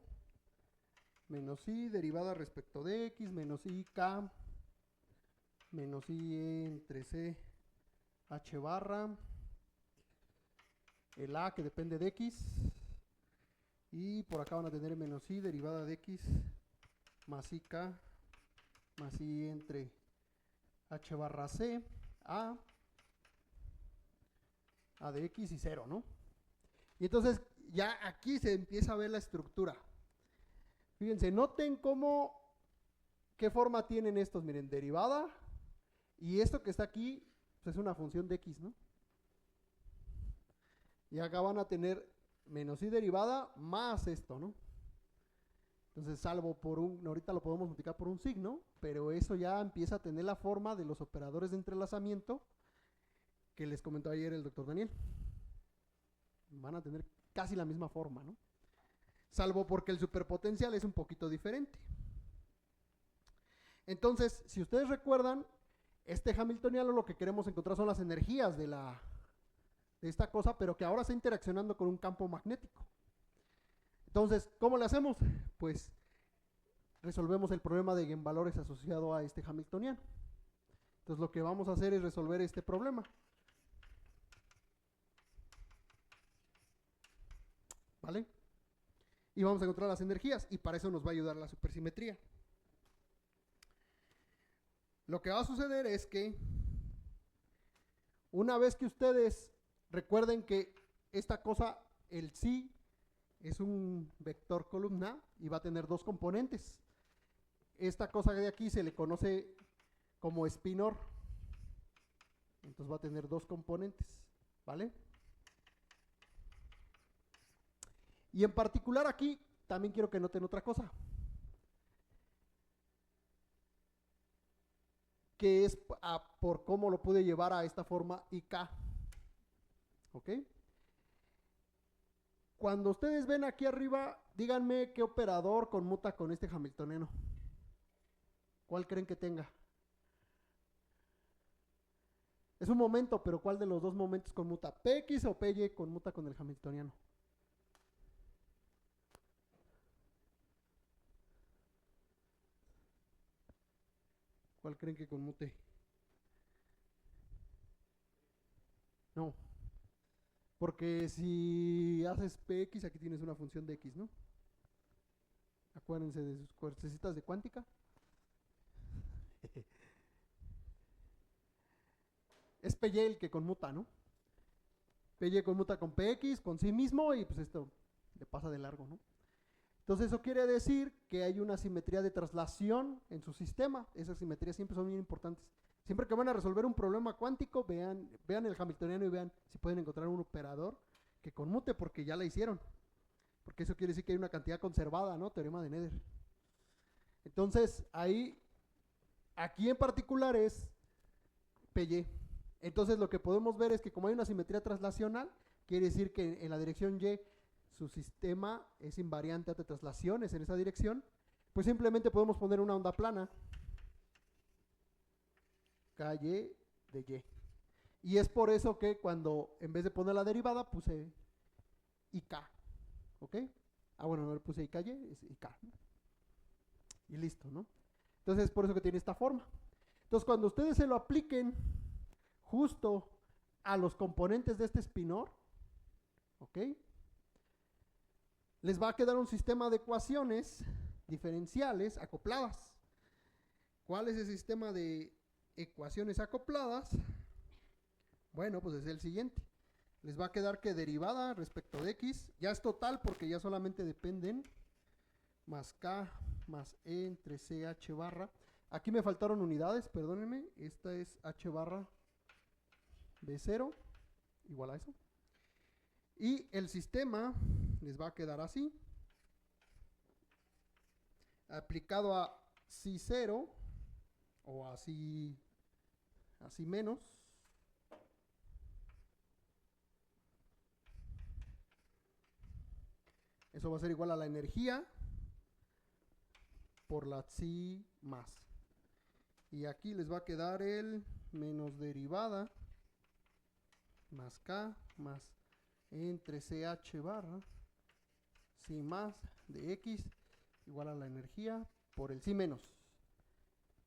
Speaker 2: menos i derivada respecto de x menos i k menos i entre c h barra, el a que depende de x, y por acá van a tener menos i derivada de x más i k más i entre h barra c a de x y 0, ¿no? Y entonces ya aquí se empieza a ver la estructura. Fíjense, noten qué forma tienen estos, miren, derivada, y esto que está aquí pues es una función de x, ¿no? Y acá van a tener menos i derivada más esto, ¿no? Entonces, salvo por ahorita lo podemos multiplicar por un signo, pero eso ya empieza a tener la forma de los operadores de entrelazamiento que les comentó ayer el doctor Daniel. Van a tener casi la misma forma, ¿no? Salvo porque el superpotencial es un poquito diferente. Entonces, si ustedes recuerdan, este hamiltoniano lo que queremos encontrar son las energías de esta cosa, pero que ahora está interaccionando con un campo magnético. Entonces, ¿cómo le hacemos? Pues resolvemos el problema de eigenvalores asociado a este hamiltoniano. Entonces, lo que vamos a hacer es resolver este problema. ¿Vale? Y vamos a encontrar las energías, y para eso nos va a ayudar la supersimetría. Lo que va a suceder es que una vez que ustedes recuerden que esta cosa, el psi, es un vector columna y va a tener dos componentes. Esta cosa de aquí se le conoce como espinor. Entonces va a tener dos componentes, ¿vale? Y en particular aquí también quiero que noten otra cosa, que es por cómo lo pude llevar a esta forma IK. ¿Ok? Cuando ustedes ven aquí arriba, díganme qué operador conmuta con este hamiltoniano. ¿Cuál creen que tenga? Es un momento, pero ¿cuál de los dos momentos conmuta? ¿Px o Py conmuta con el hamiltoniano? ¿Cuál creen que conmute? No, porque si haces px, aquí tienes una función de x, ¿no? Acuérdense de sus cuercecitas de cuántica. Es py el que conmuta, ¿no? Py conmuta con px, con sí mismo, y pues esto le pasa de largo, ¿no? Entonces eso quiere decir que hay una simetría de traslación en su sistema. Esas simetrías siempre son muy importantes. Siempre que van a resolver un problema cuántico, vean el hamiltoniano y vean si pueden encontrar un operador que conmute, porque ya la hicieron. Porque eso quiere decir que hay una cantidad conservada, ¿no? Teorema de Nether. Entonces, aquí en particular es py. Entonces lo que podemos ver es que como hay una simetría traslacional, quiere decir que en la dirección y su sistema es invariante ante traslaciones en esa dirección, pues simplemente podemos poner una onda plana ky de y. Y es por eso que cuando en vez de poner la derivada puse ik, ¿ok? Bueno, no le puse iky, es ik, ¿no? Y listo, ¿no? Entonces es por eso que tiene esta forma. Entonces cuando ustedes se lo apliquen justo a los componentes de este spinor, ¿ok? Les va a quedar un sistema de ecuaciones diferenciales acopladas. ¿Cuál es el sistema de ecuaciones acopladas? Bueno, pues es el siguiente. Les va a quedar que derivada respecto de x, ya es total porque ya solamente dependen más k más e entre ch barra. Aquí me faltaron unidades, perdónenme. Esta es h barra b0 igual a eso. Y el sistema les va a quedar así. Aplicado a si 0 o así menos. Eso va a ser igual a la energía por la psi más. Y aquí les va a quedar el menos derivada más k más entre ch barra psi más de x igual a la energía por el psi menos.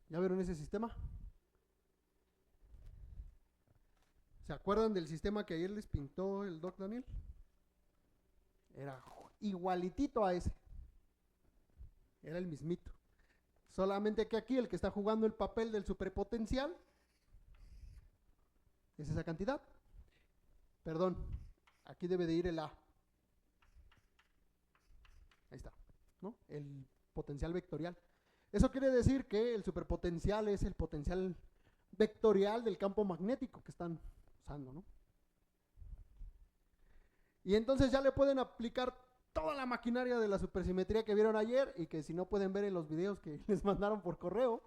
Speaker 2: ¿Ya vieron ese sistema? ¿Se acuerdan del sistema que ayer les pintó el Doc Daniel? Era igualitito a ese. Era el mismito. Solamente que aquí el que está jugando el papel del superpotencial es esa cantidad. Perdón, aquí debe de ir el A. Ahí está, ¿no? El potencial vectorial. Eso quiere decir que el superpotencial es el potencial vectorial del campo magnético que están usando, ¿no? Y entonces ya le pueden aplicar toda la maquinaria de la supersimetría que vieron ayer y que si no pueden ver en los videos que les mandaron por correo,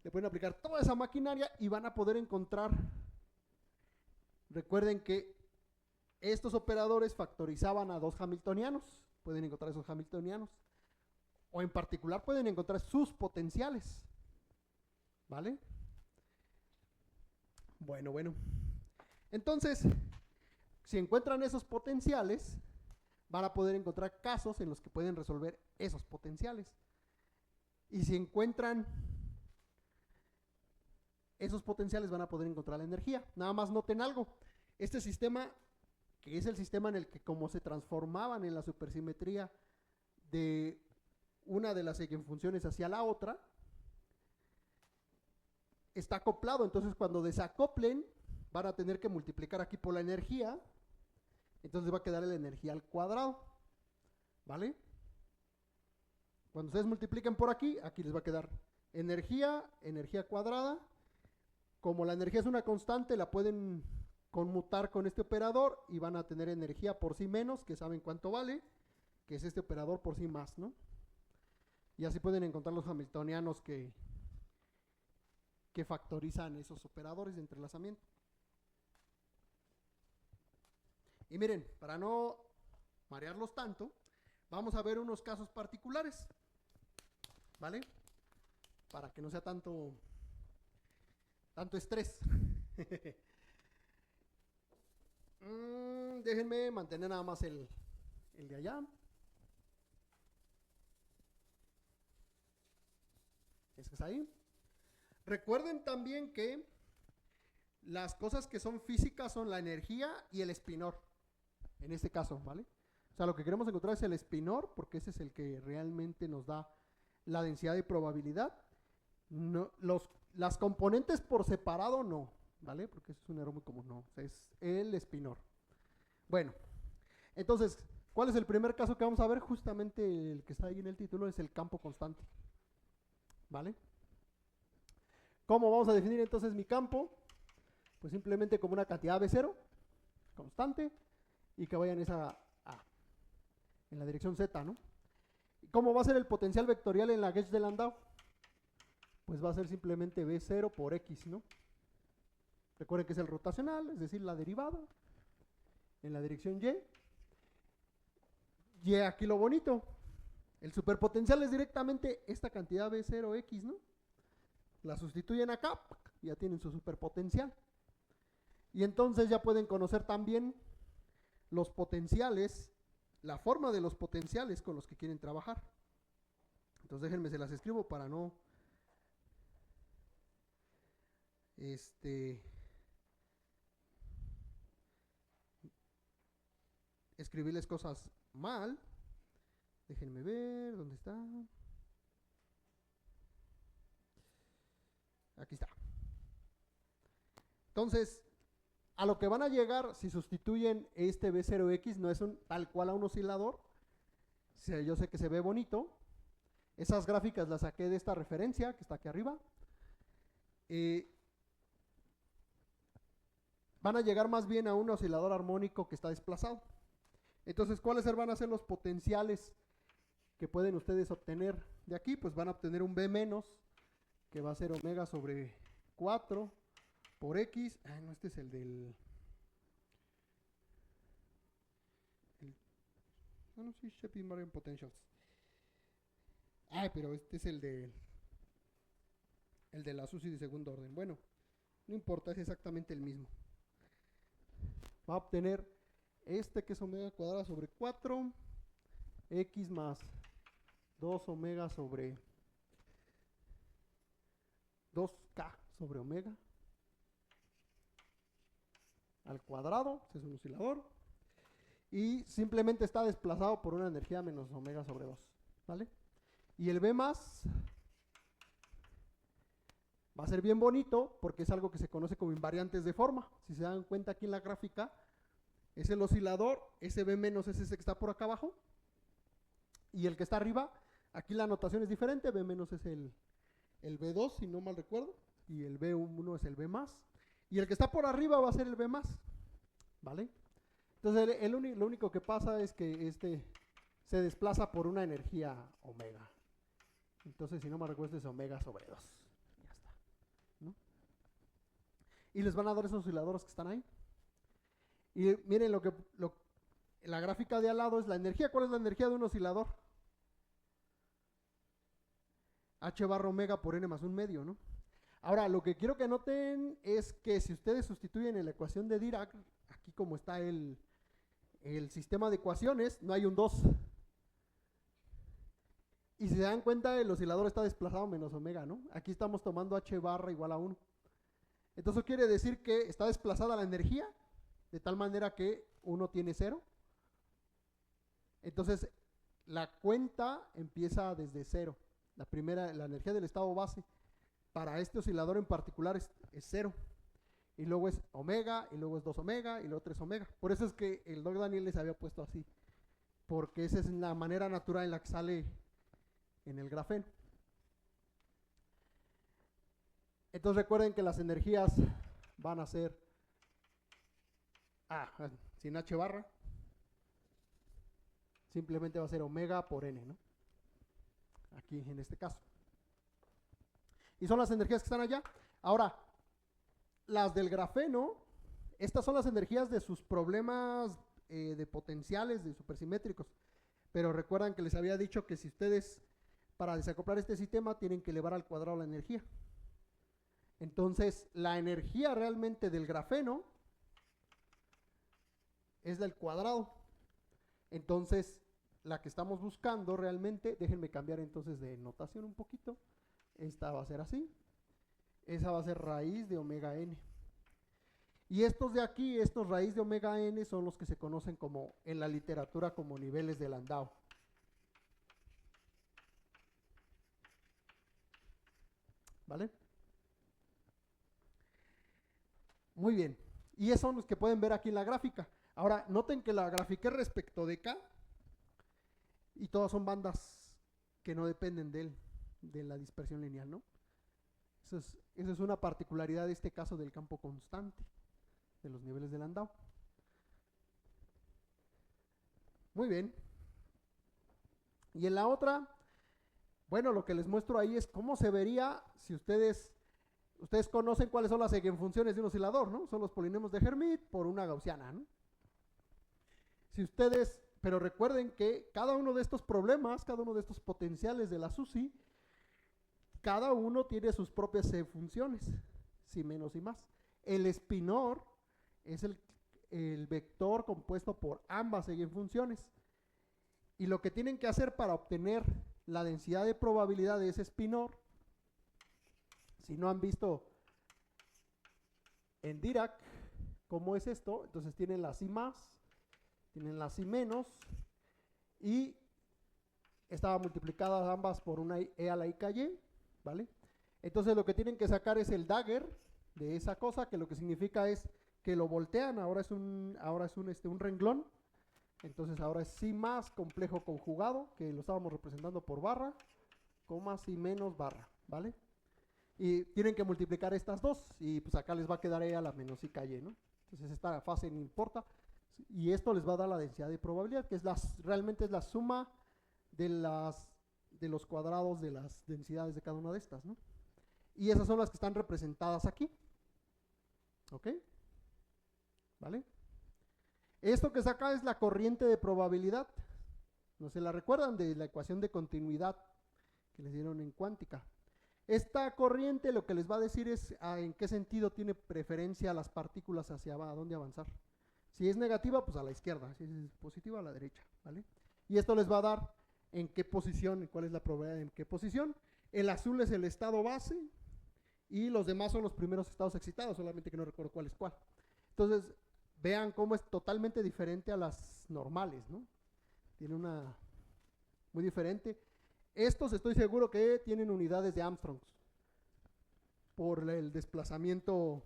Speaker 2: le pueden aplicar toda esa maquinaria y van a poder encontrar. Recuerden que estos operadores factorizaban a dos hamiltonianos, pueden encontrar esos hamiltonianos, o en particular pueden encontrar sus potenciales, ¿vale? Bueno. Entonces, si encuentran esos potenciales, van a poder encontrar casos en los que pueden resolver esos potenciales. Y si encuentran esos potenciales, van a poder encontrar la energía. Nada más noten algo. Este sistema, que es el sistema en el que como se transformaban en la supersimetría de una de las eigenfunciones hacia la otra, está acoplado. Entonces cuando desacoplen, van a tener que multiplicar aquí por la energía. Entonces va a quedar la energía al cuadrado, ¿vale? Cuando ustedes multipliquen por aquí, aquí les va a quedar energía cuadrada. Como la energía es una constante, la pueden conmutar con este operador y van a tener energía por sí menos, que saben cuánto vale, que es este operador por sí más, ¿no? Y así pueden encontrar los hamiltonianos que factorizan esos operadores de entrelazamiento. Y miren, para no marearlos tanto, vamos a ver unos casos particulares, ¿vale? Para que no sea tanto estrés. Déjenme mantener nada más el de allá. Es que es ahí. Recuerden también que las cosas que son físicas son la energía y el espinor, en este caso, ¿vale? O sea, lo que queremos encontrar es el espinor, porque ese es el que realmente nos da la densidad y probabilidad. No, las componentes por separado no, ¿vale? Porque eso es un error muy común, no, o sea, es el espinor. Bueno, entonces, ¿cuál es el primer caso que vamos a ver? Justamente el que está ahí en el título es el campo constante, ¿vale? ¿Cómo vamos a definir entonces mi campo? Pues simplemente como una cantidad B0 constante y que vaya en esa A, en la dirección Z, ¿no? ¿Cómo va a ser el potencial vectorial en la Getch de Landau? Pues va a ser simplemente B0 por X, ¿no? Recuerden que es el rotacional, es decir, la derivada en la dirección Y. Y aquí lo bonito, el superpotencial es directamente esta cantidad B0X, ¿no? La sustituyen acá, ya tienen su superpotencial. Y entonces ya pueden conocer también los potenciales, la forma de los potenciales con los que quieren trabajar. Entonces déjenme, se las escribo para no escribirles cosas mal. Déjenme ver, ¿dónde está? Aquí está. Entonces, a lo que van a llegar si sustituyen este B0X, no es tal cual a un oscilador. Yo sé que se ve bonito. Esas gráficas las saqué de esta referencia que está aquí arriba. Van a llegar más bien a un oscilador armónico que está desplazado. Entonces, ¿cuáles van a ser los potenciales que pueden ustedes obtener de aquí? Pues van a obtener un B menos, que va a ser omega sobre 4 por X. No, este es el del... Bueno, sí, Shaping Variant Potentials. Pero este es el de la SUSY de segundo orden. Bueno, no importa, es exactamente el mismo. Va a obtener este que es omega cuadrada sobre 4, X más 2 omega sobre 2K sobre omega al cuadrado, ese es un oscilador, y simplemente está desplazado por una energía menos omega sobre 2, ¿vale? Y el B más va a ser bien bonito porque es algo que se conoce como invariantes de forma. Si se dan cuenta aquí en la gráfica, es el oscilador, ese B menos es ese que está por acá abajo, y el que está arriba, aquí la notación es diferente, B menos es el B2, si no mal recuerdo, y el B1 es el B más, y el que está por arriba va a ser el B más, ¿vale? Entonces lo único que pasa es que se desplaza por una energía omega. Entonces, si no me recuerdo, es omega sobre 2. Ya está, ¿no? Y les van a dar esos osciladores que están ahí. Y miren la gráfica de al lado es la energía. ¿Cuál es la energía de un oscilador? H barra omega por n más un medio, ¿no? Ahora, lo que quiero que noten es que si ustedes sustituyen en la ecuación de Dirac, aquí como está el sistema de ecuaciones, no hay un 2. Y si se dan cuenta, el oscilador está desplazado menos omega, ¿no? Aquí estamos tomando H barra igual a 1. Entonces eso quiere decir que está desplazada la energía, de tal manera que 1 tiene 0. Entonces la cuenta empieza desde 0. La energía del estado base para este oscilador en particular es 0. Y luego es omega, y luego es 2 omega, y luego 3 omega. Por eso es que el Doc Daniel les había puesto así, porque esa es la manera natural en la que sale en el grafeno. Entonces recuerden que las energías van a ser sin H barra, simplemente va a ser omega por n, ¿no? Aquí en este caso. Y son las energías que están allá. Ahora, las del grafeno, estas son las energías de sus problemas de potenciales, de supersimétricos. Pero recuerdan que les había dicho que si ustedes, para desacoplar este sistema, tienen que elevar al cuadrado la energía. Entonces, la energía realmente del grafeno es del cuadrado. Entonces, la que estamos buscando realmente, déjenme cambiar entonces de notación un poquito. Esta va a ser así. Esa va a ser raíz de omega n. Y estos de aquí, estos raíz de omega n, son los que se conocen como en la literatura como niveles de Landau. ¿Vale? Muy bien. Y esos son los que pueden ver aquí en la gráfica. Ahora, noten que la grafiqué respecto de K y todas son bandas que no dependen de la dispersión lineal, ¿no? Esa es una particularidad de este caso del campo constante, de los niveles de Landau. Muy bien. Y en la otra, bueno, lo que les muestro ahí es cómo se vería si ustedes conocen cuáles son las eigenfunciones de un oscilador, ¿no? Son los polinomios de Hermite por una gaussiana, ¿no? Pero recuerden que cada uno de estos problemas, cada uno de estos potenciales de la SUSY, cada uno tiene sus propias funciones, si menos y más. El espinor es el vector compuesto por ambas eigenfunciones. Y lo que tienen que hacer para obtener la densidad de probabilidad de ese espinor, si no han visto en Dirac cómo es esto, entonces tienen la I más, tienen la I menos, y estaban multiplicadas ambas por una E a la IKY, ¿vale? Entonces lo que tienen que sacar es el dagger de esa cosa, que lo que significa es que lo voltean, ahora es un renglón, entonces ahora es I más complejo conjugado, que lo estábamos representando por barra, coma I menos barra, ¿vale? Y tienen que multiplicar estas dos, y pues acá les va a quedar E a la menos IKY, ¿no? Entonces esta fase no importa, y esto les va a dar la densidad de probabilidad, que es realmente es la suma de los cuadrados de las densidades de cada una de estas, ¿no? Y esas son las que están representadas aquí. ¿Ok? ¿Vale? Esto que está acá es la corriente de probabilidad. ¿No se la recuerdan de la ecuación de continuidad que les dieron en cuántica? Esta corriente lo que les va a decir es en qué sentido tiene preferencia las partículas hacia a dónde avanzar. Si es negativa, pues a la izquierda. Si es positiva, a la derecha, ¿vale? Y esto les va a dar en qué posición, cuál es la probabilidad en qué posición. El azul es el estado base y los demás son los primeros estados excitados, solamente que no recuerdo cuál es cuál. Entonces, vean cómo es totalmente diferente a las normales, ¿no? Tiene una muy diferente. Estos estoy seguro que tienen unidades de Armstrongs por el desplazamiento,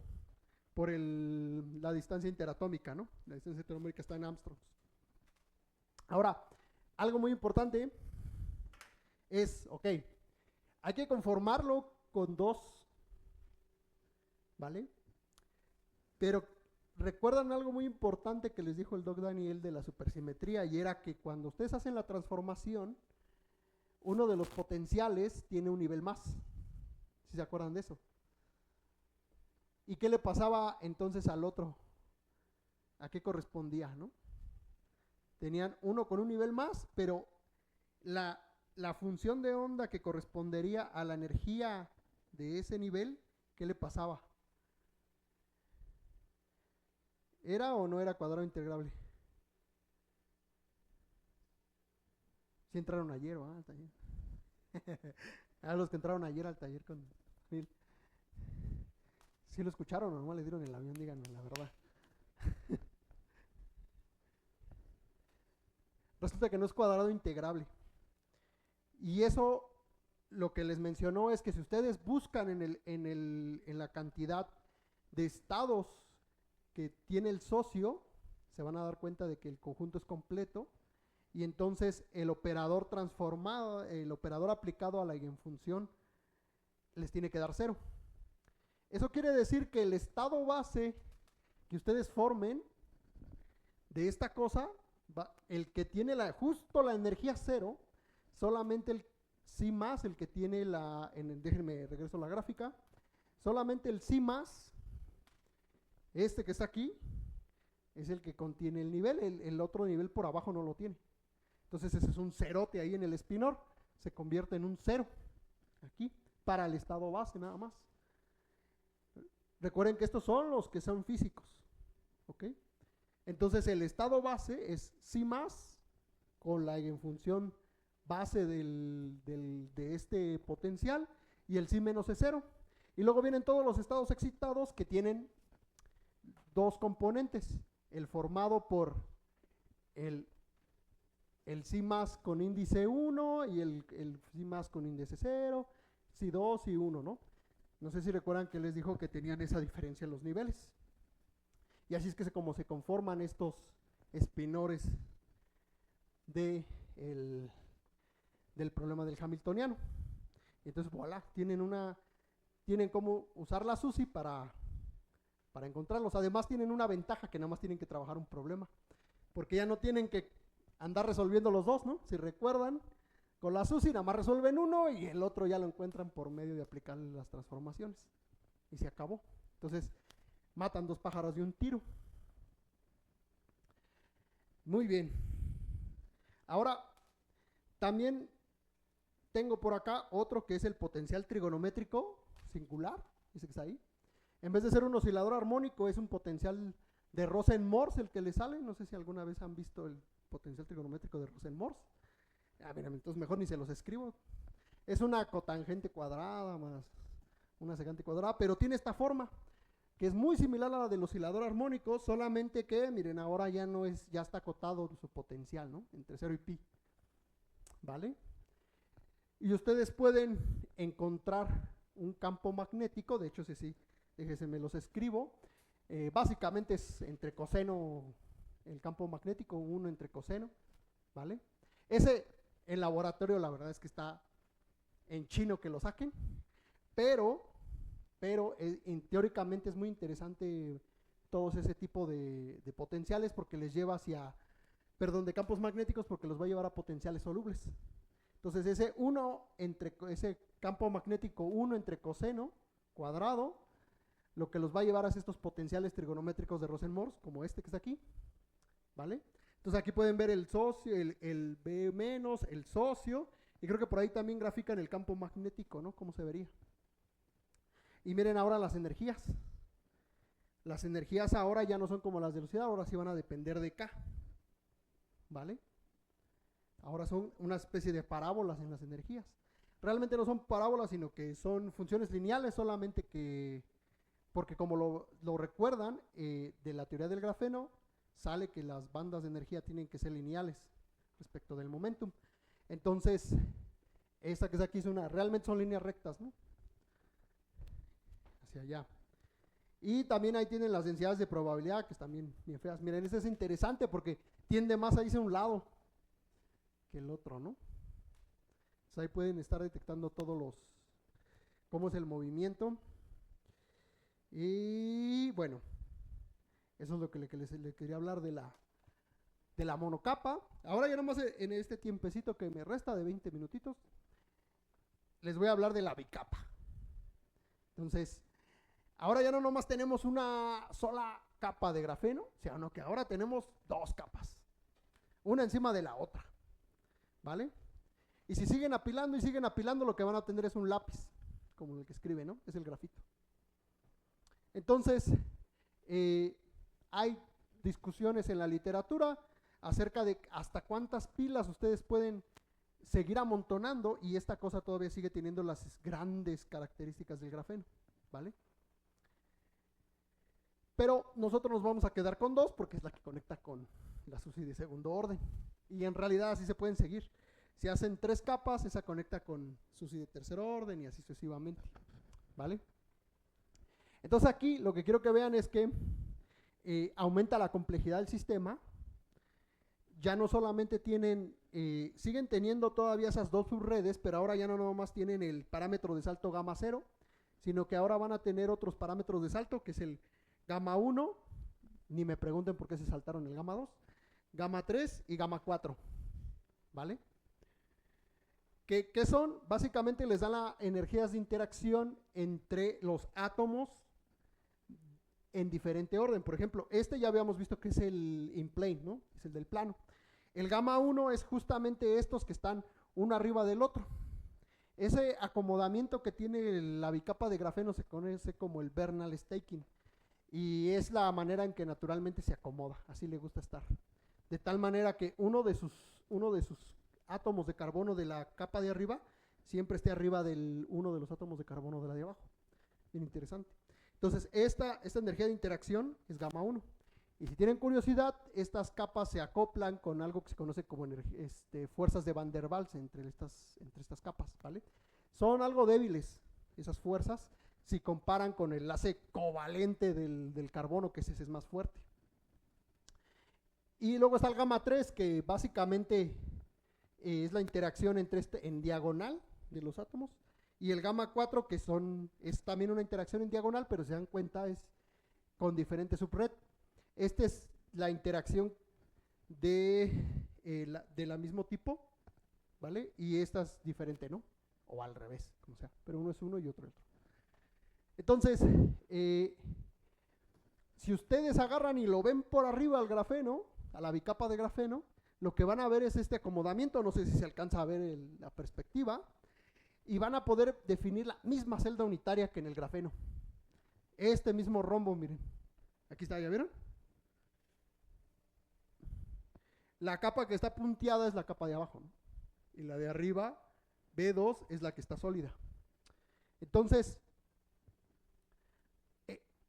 Speaker 2: por la distancia interatómica, ¿no? La distancia interatómica está en Armstrongs. Ahora, algo muy importante es, ok, hay que conformarlo con dos, ¿vale? Pero recuerdan algo muy importante que les dijo el Doc Daniel de la supersimetría, y era que cuando ustedes hacen la transformación, uno de los potenciales tiene un nivel más. ¿Sí se acuerdan de eso? ¿Y qué le pasaba entonces al otro? ¿A qué correspondía, no? Tenían uno con un nivel más, pero la función de onda que correspondería a la energía de ese nivel, ¿qué le pasaba? ¿Era o no era cuadrado integrable? Sí entraron ayer, ¿va? Al taller. A los que entraron ayer al taller con Phil. ¿Sí lo escucharon o no le dieron el avión? Díganme la verdad. Resulta que no es cuadrado integrable. Y eso, lo que les mencionó es que si ustedes buscan en la cantidad de estados que tiene el socio, se van a dar cuenta de que el conjunto es completo, y entonces el operador transformado, el operador aplicado a la eigenfunción, les tiene que dar 0. Eso quiere decir que el estado base que ustedes formen de esta cosa, el que tiene justo la energía 0, solamente el psi más, el que tiene déjenme regreso a la gráfica, solamente el psi más, este que está aquí, es el que contiene el nivel, el otro nivel por abajo no lo tiene. Entonces ese es un cerote ahí en el espinor, se convierte en un 0 aquí, para el estado base nada más. Recuerden que estos son los que son físicos, ¿ok? Entonces el estado base es psi más con la eigenfunción base de este potencial, y el psi menos es 0. Y luego vienen todos los estados excitados que tienen dos componentes, el formado por el Si más con índice 1 y el Si más con índice 0, Si 2 y 1, ¿no? No sé si recuerdan que les dijo que tenían esa diferencia en los niveles. Y así es que como se conforman estos espinores del problema del Hamiltoniano. Entonces, voilà, tienen cómo usar la SUSY para encontrarlos. Además tienen una ventaja, que nada más tienen que trabajar un problema, porque ya no tienen que andar resolviendo los dos, ¿no? Si recuerdan, con la SUSY nada más resuelven uno y el otro ya lo encuentran por medio de aplicar las transformaciones. Y se acabó. Entonces, matan dos pájaros de un tiro. Muy bien. Ahora, también tengo por acá otro que es el potencial trigonométrico singular, ese que está ahí. En vez de ser un oscilador armónico, es un potencial de Rosen-Morse el que le sale. No sé si alguna vez han visto el potencial trigonométrico de Rosen-Morse. Mira, entonces mejor ni se los escribo. Es una cotangente cuadrada más una secante cuadrada, pero tiene esta forma, que es muy similar a la del oscilador armónico, solamente que, miren, ahora ya está acotado su potencial, ¿no? Entre 0 y pi. ¿Vale? Y ustedes pueden encontrar un campo magnético, de hecho ese sí, déjense me los escribo, básicamente es entre coseno, el campo magnético, 1 entre coseno, ¿vale? Ese, en laboratorio, la verdad es que está en chino que lo saquen, pero teóricamente es muy interesante todos ese tipo de potenciales, porque les lleva de campos magnéticos, porque los va a llevar a potenciales solubles. Entonces ese campo magnético 1 entre coseno cuadrado, lo que los va a llevar a estos potenciales trigonométricos de Rosen-Morse, como este que está aquí, ¿vale? Entonces aquí pueden ver el socio, el B menos, el socio, y creo que por ahí también grafican el campo magnético, ¿no? ¿Cómo se vería? Y miren ahora las energías. Las energías ahora ya no son como las de velocidad, ahora sí van a depender de K, ¿vale? Ahora son una especie de parábolas en las energías. Realmente no son parábolas, sino que son funciones lineales, solamente que, porque como lo recuerdan, de la teoría del grafeno, sale que las bandas de energía tienen que ser lineales respecto del momentum. Entonces, esta que está aquí realmente son líneas rectas, ¿no? Hacia allá. Y también ahí tienen las densidades de probabilidad, que están bien feas. Miren, este es interesante porque tiende más a irse a un lado que el otro, ¿no? Entonces ahí pueden estar detectando cómo es el movimiento. Y bueno, eso es lo que le quería hablar de la monocapa. Ahora ya nomás en este tiempecito que me resta de 20 minutitos, les voy a hablar de la bicapa. Entonces, ahora ya no nomás tenemos una sola capa de grafeno, sino que ahora tenemos dos capas, una encima de la otra, ¿vale? Y si siguen apilando, lo que van a tener es un lápiz, como el que escribe, ¿no? Es el grafito. Entonces, hay discusiones en la literatura acerca de hasta cuántas pilas ustedes pueden seguir amontonando, y esta cosa todavía sigue teniendo las grandes características del grafeno, ¿vale? Pero nosotros nos vamos a quedar con dos, porque es la que conecta con la SUSY de segundo orden, y en realidad así se pueden seguir. Si hacen 3 capas, esa conecta con SUSY de tercer orden y así sucesivamente, ¿vale? Entonces aquí lo que quiero que vean es que aumenta la complejidad del sistema. Ya no solamente siguen teniendo todavía esas dos subredes, pero ahora ya no nomás tienen el parámetro de salto gamma 0, sino que ahora van a tener otros parámetros de salto, que es el gamma 1, ni me pregunten por qué se saltaron el gamma 2, gamma 3 y gamma 4, ¿vale? ¿Qué son? Básicamente les dan las energías de interacción entre los átomos en diferente orden. Por ejemplo, este ya habíamos visto que es el in plane, ¿no? Es el del plano. El gamma 1 es justamente estos que están uno arriba del otro. Ese acomodamiento que tiene la bicapa de grafeno se conoce como el Bernal staking, y es la manera en que naturalmente se acomoda, así le gusta estar. De tal manera que uno de sus átomos de carbono de la capa de arriba siempre esté arriba del uno de los átomos de carbono de la de abajo. bien interesante. Entonces, esta energía de interacción es gamma 1. Y si tienen curiosidad, estas capas se acoplan con algo que se conoce como fuerzas de Van der Waals entre estas capas, ¿vale? Son algo débiles esas fuerzas si comparan con el enlace covalente del carbono, que ese es más fuerte. Y luego está el gamma 3, que básicamente es la interacción en diagonal de los átomos, y el gamma 4, que es también una interacción en diagonal, pero se dan cuenta es con diferentes subred. Esta es la interacción de la mismo tipo, ¿vale? Y esta es diferente, ¿no? O al revés, como sea, pero uno es uno y otro es otro. Entonces, si ustedes agarran y lo ven por arriba al grafeno, a la bicapa de grafeno, lo que van a ver es este acomodamiento, no sé si se alcanza a ver la perspectiva, y van a poder definir la misma celda unitaria que en el grafeno. Este mismo rombo, miren, aquí está, ¿ya vieron? La capa que está punteada es la capa de abajo, ¿no? Y la de arriba, B2, es la que está sólida. Entonces,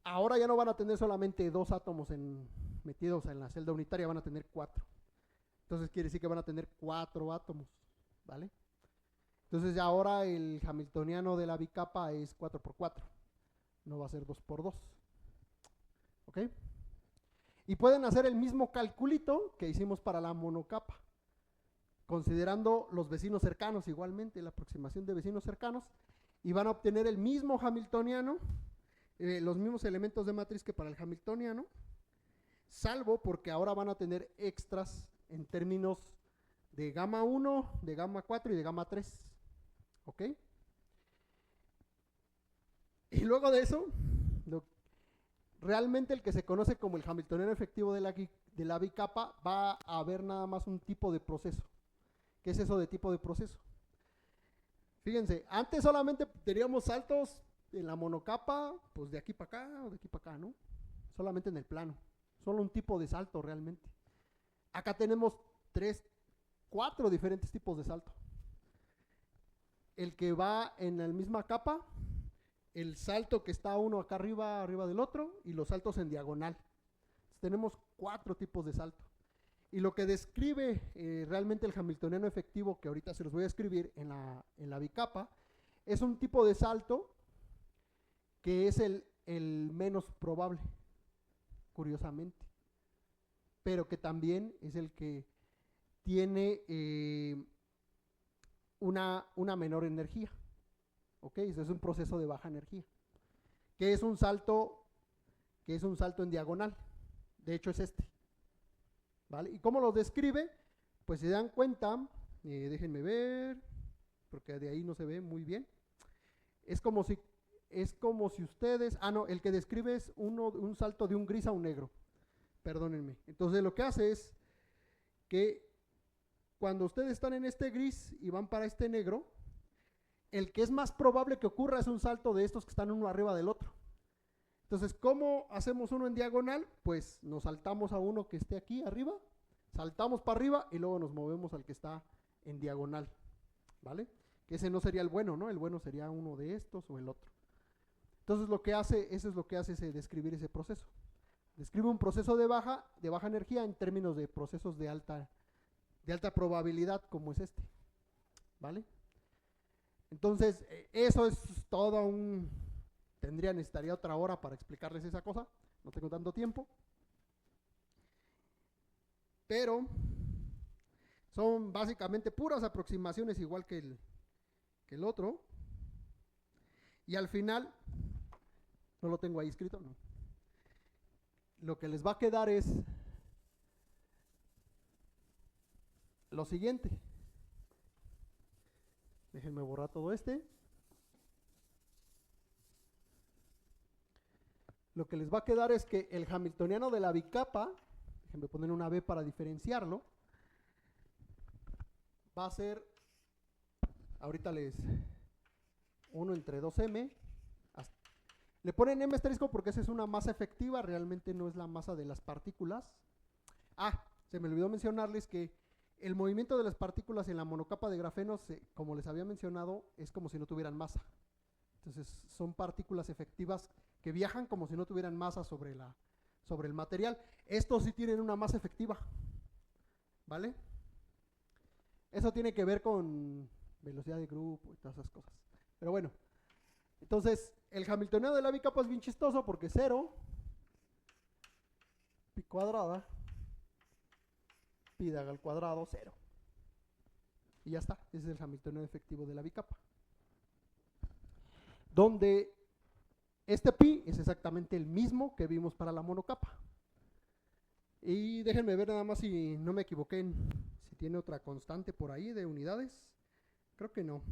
Speaker 2: ahora ya no van a tener solamente 2 átomos metidos en la celda unitaria, van a tener 4. Entonces quiere decir que van a tener 4 átomos, ¿vale? Entonces ya ahora el hamiltoniano de la bicapa es 4x4, no va a ser 2x2, ¿ok? Y pueden hacer el mismo calculito que hicimos para la monocapa, considerando los vecinos cercanos igualmente, la aproximación de vecinos cercanos, y van a obtener el mismo hamiltoniano, los mismos elementos de matriz que para el hamiltoniano, salvo porque ahora van a tener extras en términos de gamma 1, de gamma 4 y de gamma 3, ¿ok? Y luego de eso, realmente el que se conoce como el hamiltoniano efectivo de la bicapa va a haber nada más un tipo de proceso. ¿Qué es eso de tipo de proceso? Fíjense, antes solamente teníamos saltos en la monocapa, pues de aquí para acá o de aquí para acá, ¿no? Solamente en el plano, solo un tipo de salto realmente. Acá tenemos 4 diferentes tipos de salto. El que va en la misma capa, el salto que está uno acá arriba del otro, y los saltos en diagonal. Entonces, tenemos 4 tipos de salto. Y lo que describe realmente el hamiltoniano efectivo, que ahorita se los voy a escribir en la bicapa, es un tipo de salto que es el menos probable, curiosamente, pero que también es el que tiene una menor energía. ¿Ok? Eso es un proceso de baja energía, que es un salto en diagonal. De hecho es este, ¿vale? ¿Y cómo lo describe? Pues se dan cuenta, déjenme ver, porque de ahí no se ve muy bien. Es como si ustedes, no, el que describe es un salto de un gris a un negro, perdónenme. Entonces lo que hace es que cuando ustedes están en este gris y van para este negro, el que es más probable que ocurra es un salto de estos que están uno arriba del otro. Entonces, ¿cómo hacemos uno en diagonal? Pues nos saltamos a uno que esté aquí arriba, saltamos para arriba y luego nos movemos al que está en diagonal, ¿vale? Que ese no sería el bueno, ¿no? El bueno sería uno de estos o el otro. Entonces, eso es lo que hace describir ese proceso. Describe un proceso de baja energía en términos de procesos de alta probabilidad, como es este, ¿vale? Entonces, eso es todo necesitaría otra hora para explicarles esa cosa, no tengo tanto tiempo, pero son básicamente puras aproximaciones igual que el otro, y al final, no lo tengo ahí escrito, no. Lo que les va a quedar es lo siguiente. Déjenme borrar todo Lo que les va a quedar es que el hamiltoniano de la bicapa, déjenme poner una B para diferenciarlo, va a ser, ahorita 1 entre 2m, le ponen m asterisco porque esa es una masa efectiva, realmente no es la masa de las partículas. Se me olvidó mencionarles que el movimiento de las partículas en la monocapa de grafeno, como les había mencionado, es como si no tuvieran masa. Entonces son partículas efectivas que viajan como si no tuvieran masa sobre el material. Estos sí tienen una masa efectiva, ¿vale? Eso tiene que ver con velocidad de grupo y todas esas cosas. Pero bueno, entonces el hamiltoniano de la bicapa es bien chistoso porque 0 pi cuadrada pi al cuadrado 0. Y ya está, ese es el hamiltoniano efectivo de la bicapa. Donde este pi es exactamente el mismo que vimos para la monocapa. Y déjenme ver nada más si no me equivoqué, si tiene otra constante por ahí de unidades. Creo que no.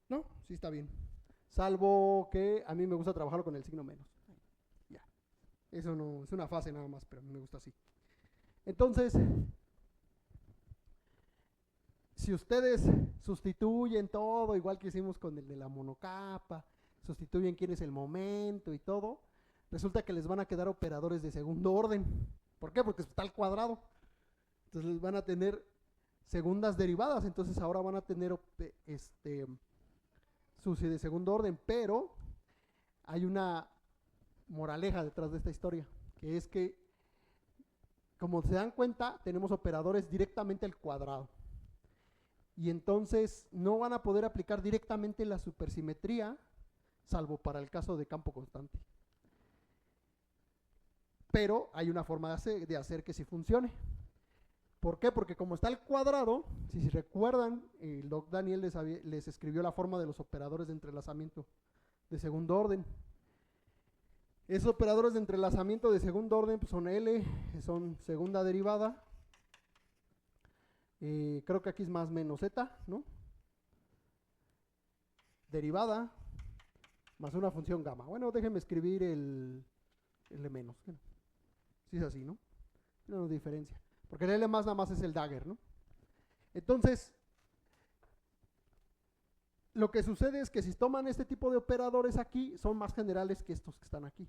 Speaker 2: No, sí está bien. Salvo que a mí me gusta trabajarlo con el signo menos. Ya. Eso no, es una fase nada más, pero a mí me gusta así. Entonces, si ustedes sustituyen todo, igual que hicimos con el de la monocapa, sustituyen quién es el momento y todo, resulta que les van a quedar operadores de segundo orden. ¿Por qué? Porque está al cuadrado. Entonces les van a tener segundas derivadas, entonces ahora van a tener SUSY de segundo orden, pero hay una moraleja detrás de esta historia, que es que, como se dan cuenta, tenemos operadores directamente al cuadrado. Y entonces no van a poder aplicar directamente la supersimetría, salvo para el caso de campo constante. Pero hay una forma de hacer que sí funcione. ¿Por qué? Porque como está al cuadrado, si recuerdan, el doc Daniel les escribió la forma de los operadores de entrelazamiento de segundo orden. Esos operadores de entrelazamiento de segundo orden pues son L, son segunda derivada. Creo que aquí es más menos Z, ¿no? Derivada más una función gamma. Bueno, déjenme escribir el L menos. Si es así, ¿no? No diferencia. Porque el L más nada más es el dagger, ¿no? Entonces, lo que sucede es que si toman este tipo de operadores aquí, son más generales que estos que están aquí.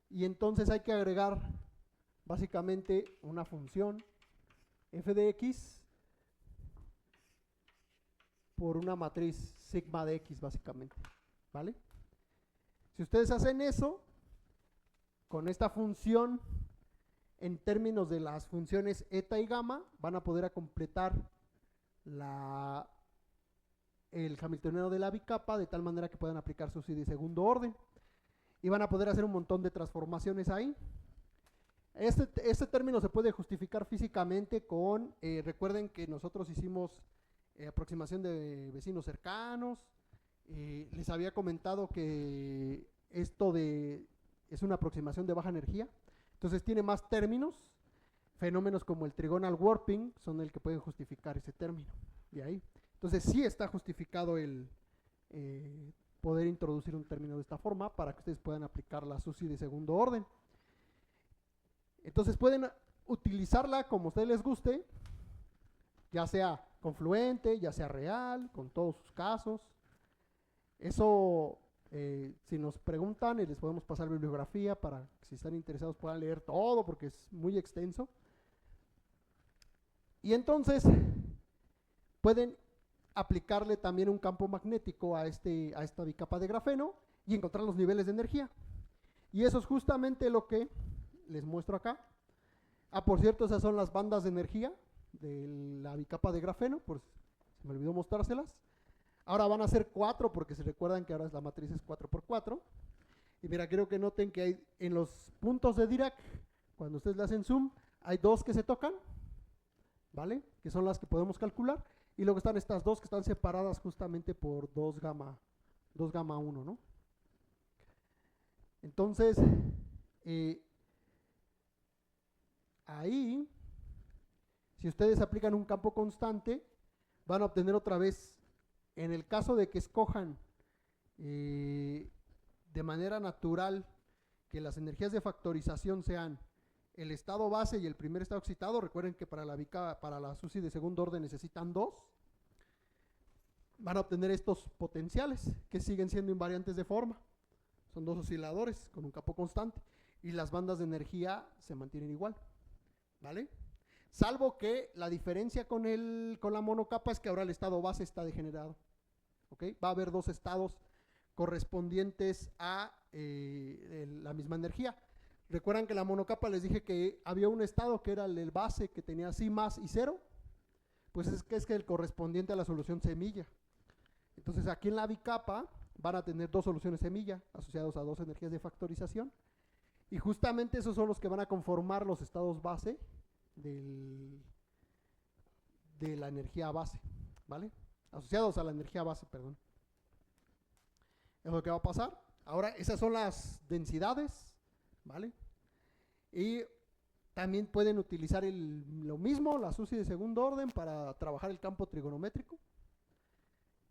Speaker 2: Y entonces hay que agregar básicamente una función f de x por una matriz sigma de x básicamente, ¿vale? Si ustedes hacen eso con esta función en términos de las funciones eta y gamma, van a poder completar el hamiltoniano de la bicapa de tal manera que puedan aplicar SUSY de segundo orden y van a poder hacer un montón de transformaciones ahí. Este término se puede justificar físicamente con, recuerden que nosotros hicimos aproximación de vecinos cercanos, les había comentado que esto es una aproximación de baja energía, entonces tiene más términos, fenómenos como el trigonal warping son el que pueden justificar ese término, de ahí. Entonces sí está justificado el poder introducir un término de esta forma para que ustedes puedan aplicar la SUSY de segundo orden. Entonces pueden utilizarla como a ustedes les guste, ya sea confluente, ya sea real, con todos sus casos. Eso, si nos preguntan, les podemos pasar bibliografía para que si están interesados puedan leer todo porque es muy extenso. Y entonces pueden aplicarle también un campo magnético a esta bicapa de grafeno y encontrar los niveles de energía. Y eso es justamente lo que les muestro acá. Por cierto, esas son las bandas de energía de la bicapa de grafeno, por si se me olvidó mostrárselas. Ahora van a ser 4 porque se recuerdan que ahora la matriz es 4×4. Y mira, quiero que noten que hay en los puntos de Dirac, cuando ustedes le hacen zoom, hay 2 que se tocan, ¿vale? Que son las que podemos calcular. Y luego están estas 2 que están separadas justamente por 2 gamma 1, ¿no? Entonces, ahí, si ustedes aplican un campo constante, van a obtener otra vez, en el caso de que escojan de manera natural que las energías de factorización sean el estado base y el primer estado excitado, recuerden que para la SUSY de segundo orden necesitan 2, van a obtener estos potenciales que siguen siendo invariantes de forma. Son 2 osciladores con un campo constante y las bandas de energía se mantienen igual, ¿vale? salvo que la diferencia con la monocapa es que ahora el estado base está degenerado. ¿Okay? Va a haber dos estados correspondientes a la misma energía. Recuerdan que la monocapa les dije que había un estado que era el base, que tenía sí más y cero, pues es que el correspondiente a la solución semilla. Entonces aquí en la bicapa van a tener dos soluciones semilla asociados a dos energías de factorización, y justamente esos son los que van a conformar los estados base de la energía base, ¿vale? Asociados a la energía base, perdón. Es lo que va a pasar. Ahora, esas son las densidades, ¿vale? Y también pueden utilizar lo mismo, la SUSY de segundo orden, para trabajar el campo trigonométrico,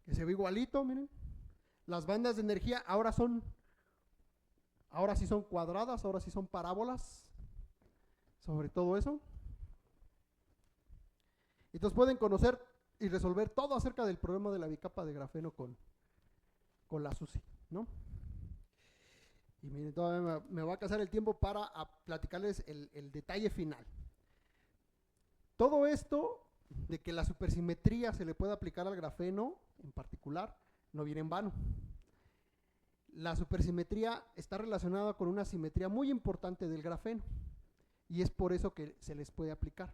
Speaker 2: que se ve igualito, miren. Las bandas de energía ahora sí son cuadradas, ahora sí son parábolas, sobre todo eso. Entonces pueden conocer y resolver todo acerca del problema de la bicapa de grafeno con la SUSY, ¿no? Y miren, todavía me va a alcanzar el tiempo para platicarles el detalle final. Todo esto de que la supersimetría se le puede aplicar al grafeno en particular no viene en vano. La supersimetría está relacionada con una simetría muy importante del grafeno, y es por eso que se les puede aplicar,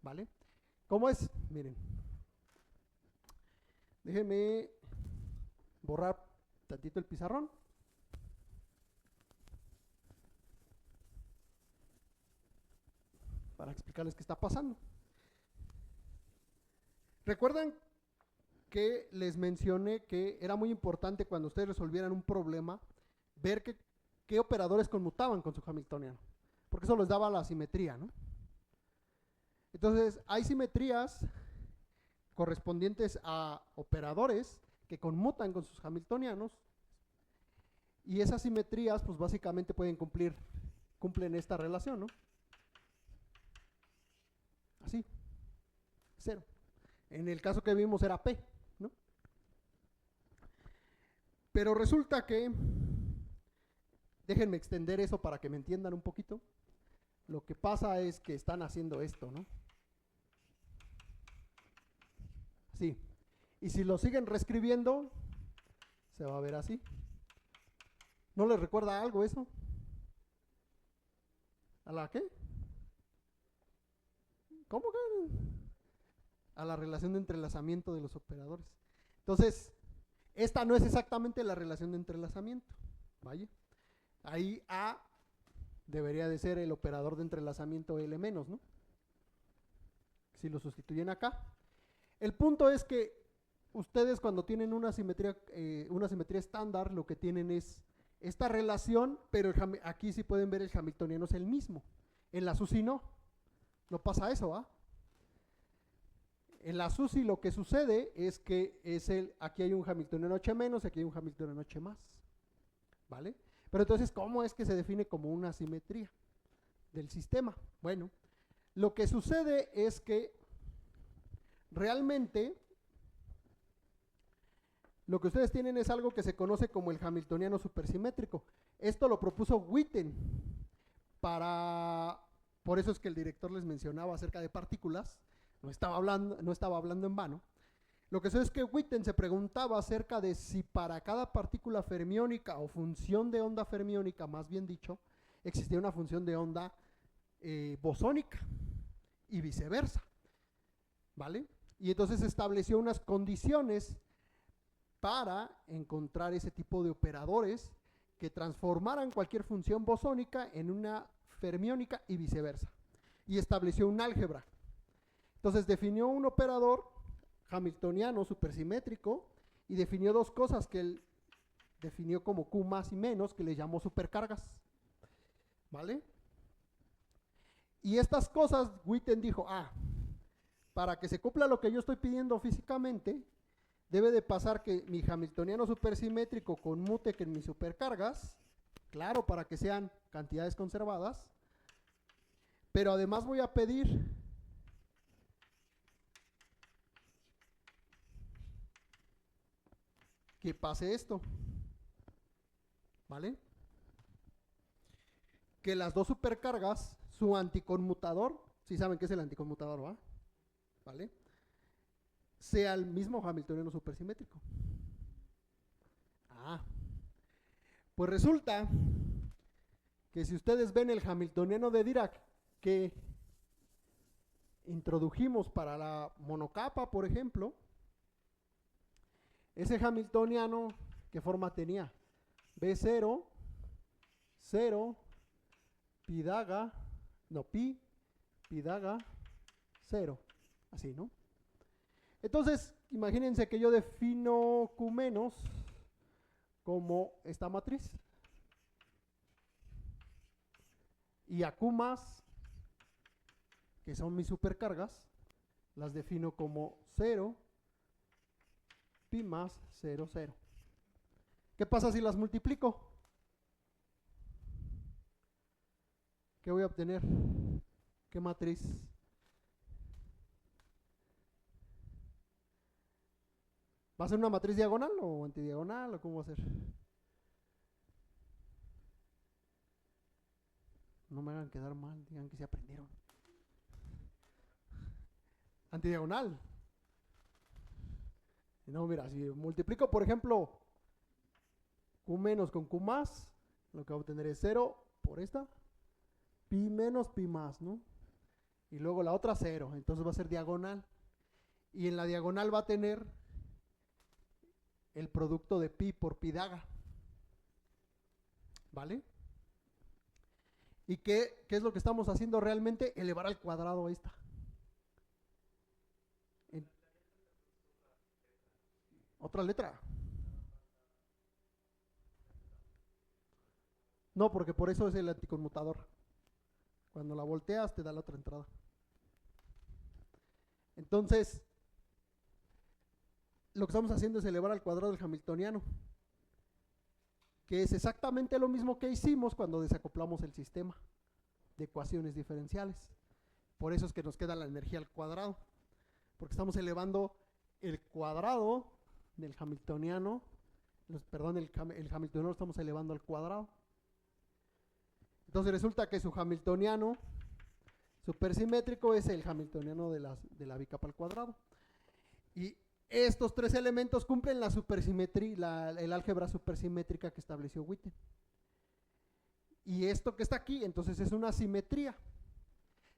Speaker 2: ¿vale? ¿Cómo es? Miren, déjenme borrar tantito el pizarrón. Para explicarles qué está pasando. ¿Recuerdan que les mencioné que era muy importante cuando ustedes resolvieran un problema ver qué operadores conmutaban con su hamiltoniano? Porque eso les daba la simetría, ¿no? Entonces, hay simetrías correspondientes a operadores que conmutan con sus hamiltonianos, y esas simetrías, pues básicamente cumplen esta relación, ¿no? Así, 0. En el caso que vimos era P, ¿no? Pero resulta que, déjenme extender eso para que me entiendan un poquito. Lo que pasa es que están haciendo esto, ¿no? Así. Y si lo siguen reescribiendo, se va a ver así. ¿No les recuerda algo eso? ¿A la qué? ¿Cómo que? A la relación de entrelazamiento de los operadores. Entonces, esta no es exactamente la relación de entrelazamiento. ¿Vale? Ahí A debería de ser el operador de entrelazamiento L menos, ¿no? Si lo sustituyen acá. El punto es que ustedes, cuando tienen una simetría estándar, lo que tienen es esta relación, pero aquí sí pueden ver el hamiltoniano es el mismo. En la SUSY no pasa eso, ¿ah? En la SUSY lo que sucede es que aquí hay un hamiltoniano H menos, aquí hay un hamiltoniano H más, ¿vale? Pero entonces, ¿cómo es que se define como una simetría del sistema? Bueno, lo que sucede es que realmente lo que ustedes tienen es algo que se conoce como el hamiltoniano supersimétrico. Esto lo propuso Witten por eso es que el director les mencionaba acerca de partículas, no estaba hablando en vano. Lo que sucede es que Witten se preguntaba acerca de si para cada partícula fermiónica o función de onda fermiónica, más bien dicho, existía una función de onda bosónica y viceversa, ¿vale? Y entonces estableció unas condiciones para encontrar ese tipo de operadores que transformaran cualquier función bosónica en una fermiónica y viceversa. Y estableció un álgebra. Entonces definió un operador hamiltoniano supersimétrico y definió dos cosas que él definió como Q más y menos, que le llamó supercargas, ¿vale? Y estas cosas, Witten dijo, para que se cumpla lo que yo estoy pidiendo físicamente, debe de pasar que mi hamiltoniano supersimétrico conmute con mis supercargas, claro, para que sean cantidades conservadas, pero además voy a pedir que pase esto, ¿vale? Que las dos supercargas, su anticonmutador Sí saben qué es el anticonmutador, ¿va? ¿Vale? Sea el mismo hamiltoniano supersimétrico. Pues resulta que si ustedes ven el hamiltoniano de Dirac que introdujimos para la monocapa, por ejemplo, ese hamiltoniano, ¿qué forma tenía? B0, 0, pi daga, no, pi daga, 0, así, ¿no? Entonces, imagínense que yo defino Q menos como esta matriz. Y a Q más, que son mis supercargas, las defino como 0, pi más 0, 0. ¿Qué pasa si las multiplico? ¿Qué voy a obtener? ¿Qué matriz? ¿Va a ser una matriz diagonal o antidiagonal o cómo va a ser? No me hagan quedar mal, digan que se aprendieron. Antidiagonal. No, mira, si multiplico, por ejemplo, Q menos con Q más, lo que voy a obtener es 0 por esta, pi menos pi más, ¿no? Y luego la otra 0, entonces va a ser diagonal. Y en la diagonal va a tener el producto de pi por pi daga. ¿Vale? ¿Y qué es lo que estamos haciendo realmente? Elevar al cuadrado esta. Otra letra. No, porque por eso es el anticonmutador. Cuando la volteas te da la otra entrada. Entonces, lo que estamos haciendo es elevar al cuadrado el hamiltoniano, que es exactamente lo mismo que hicimos cuando desacoplamos el sistema de ecuaciones diferenciales. Por eso es que nos queda la energía al cuadrado, porque estamos elevando el cuadrado del hamiltoniano, perdón, el hamiltoniano lo estamos elevando al cuadrado. Entonces resulta que su hamiltoniano supersimétrico es el hamiltoniano de la bicapa al cuadrado. Y estos tres elementos cumplen la supersimetría, el álgebra supersimétrica que estableció Witten. Y esto que está aquí, entonces es una simetría.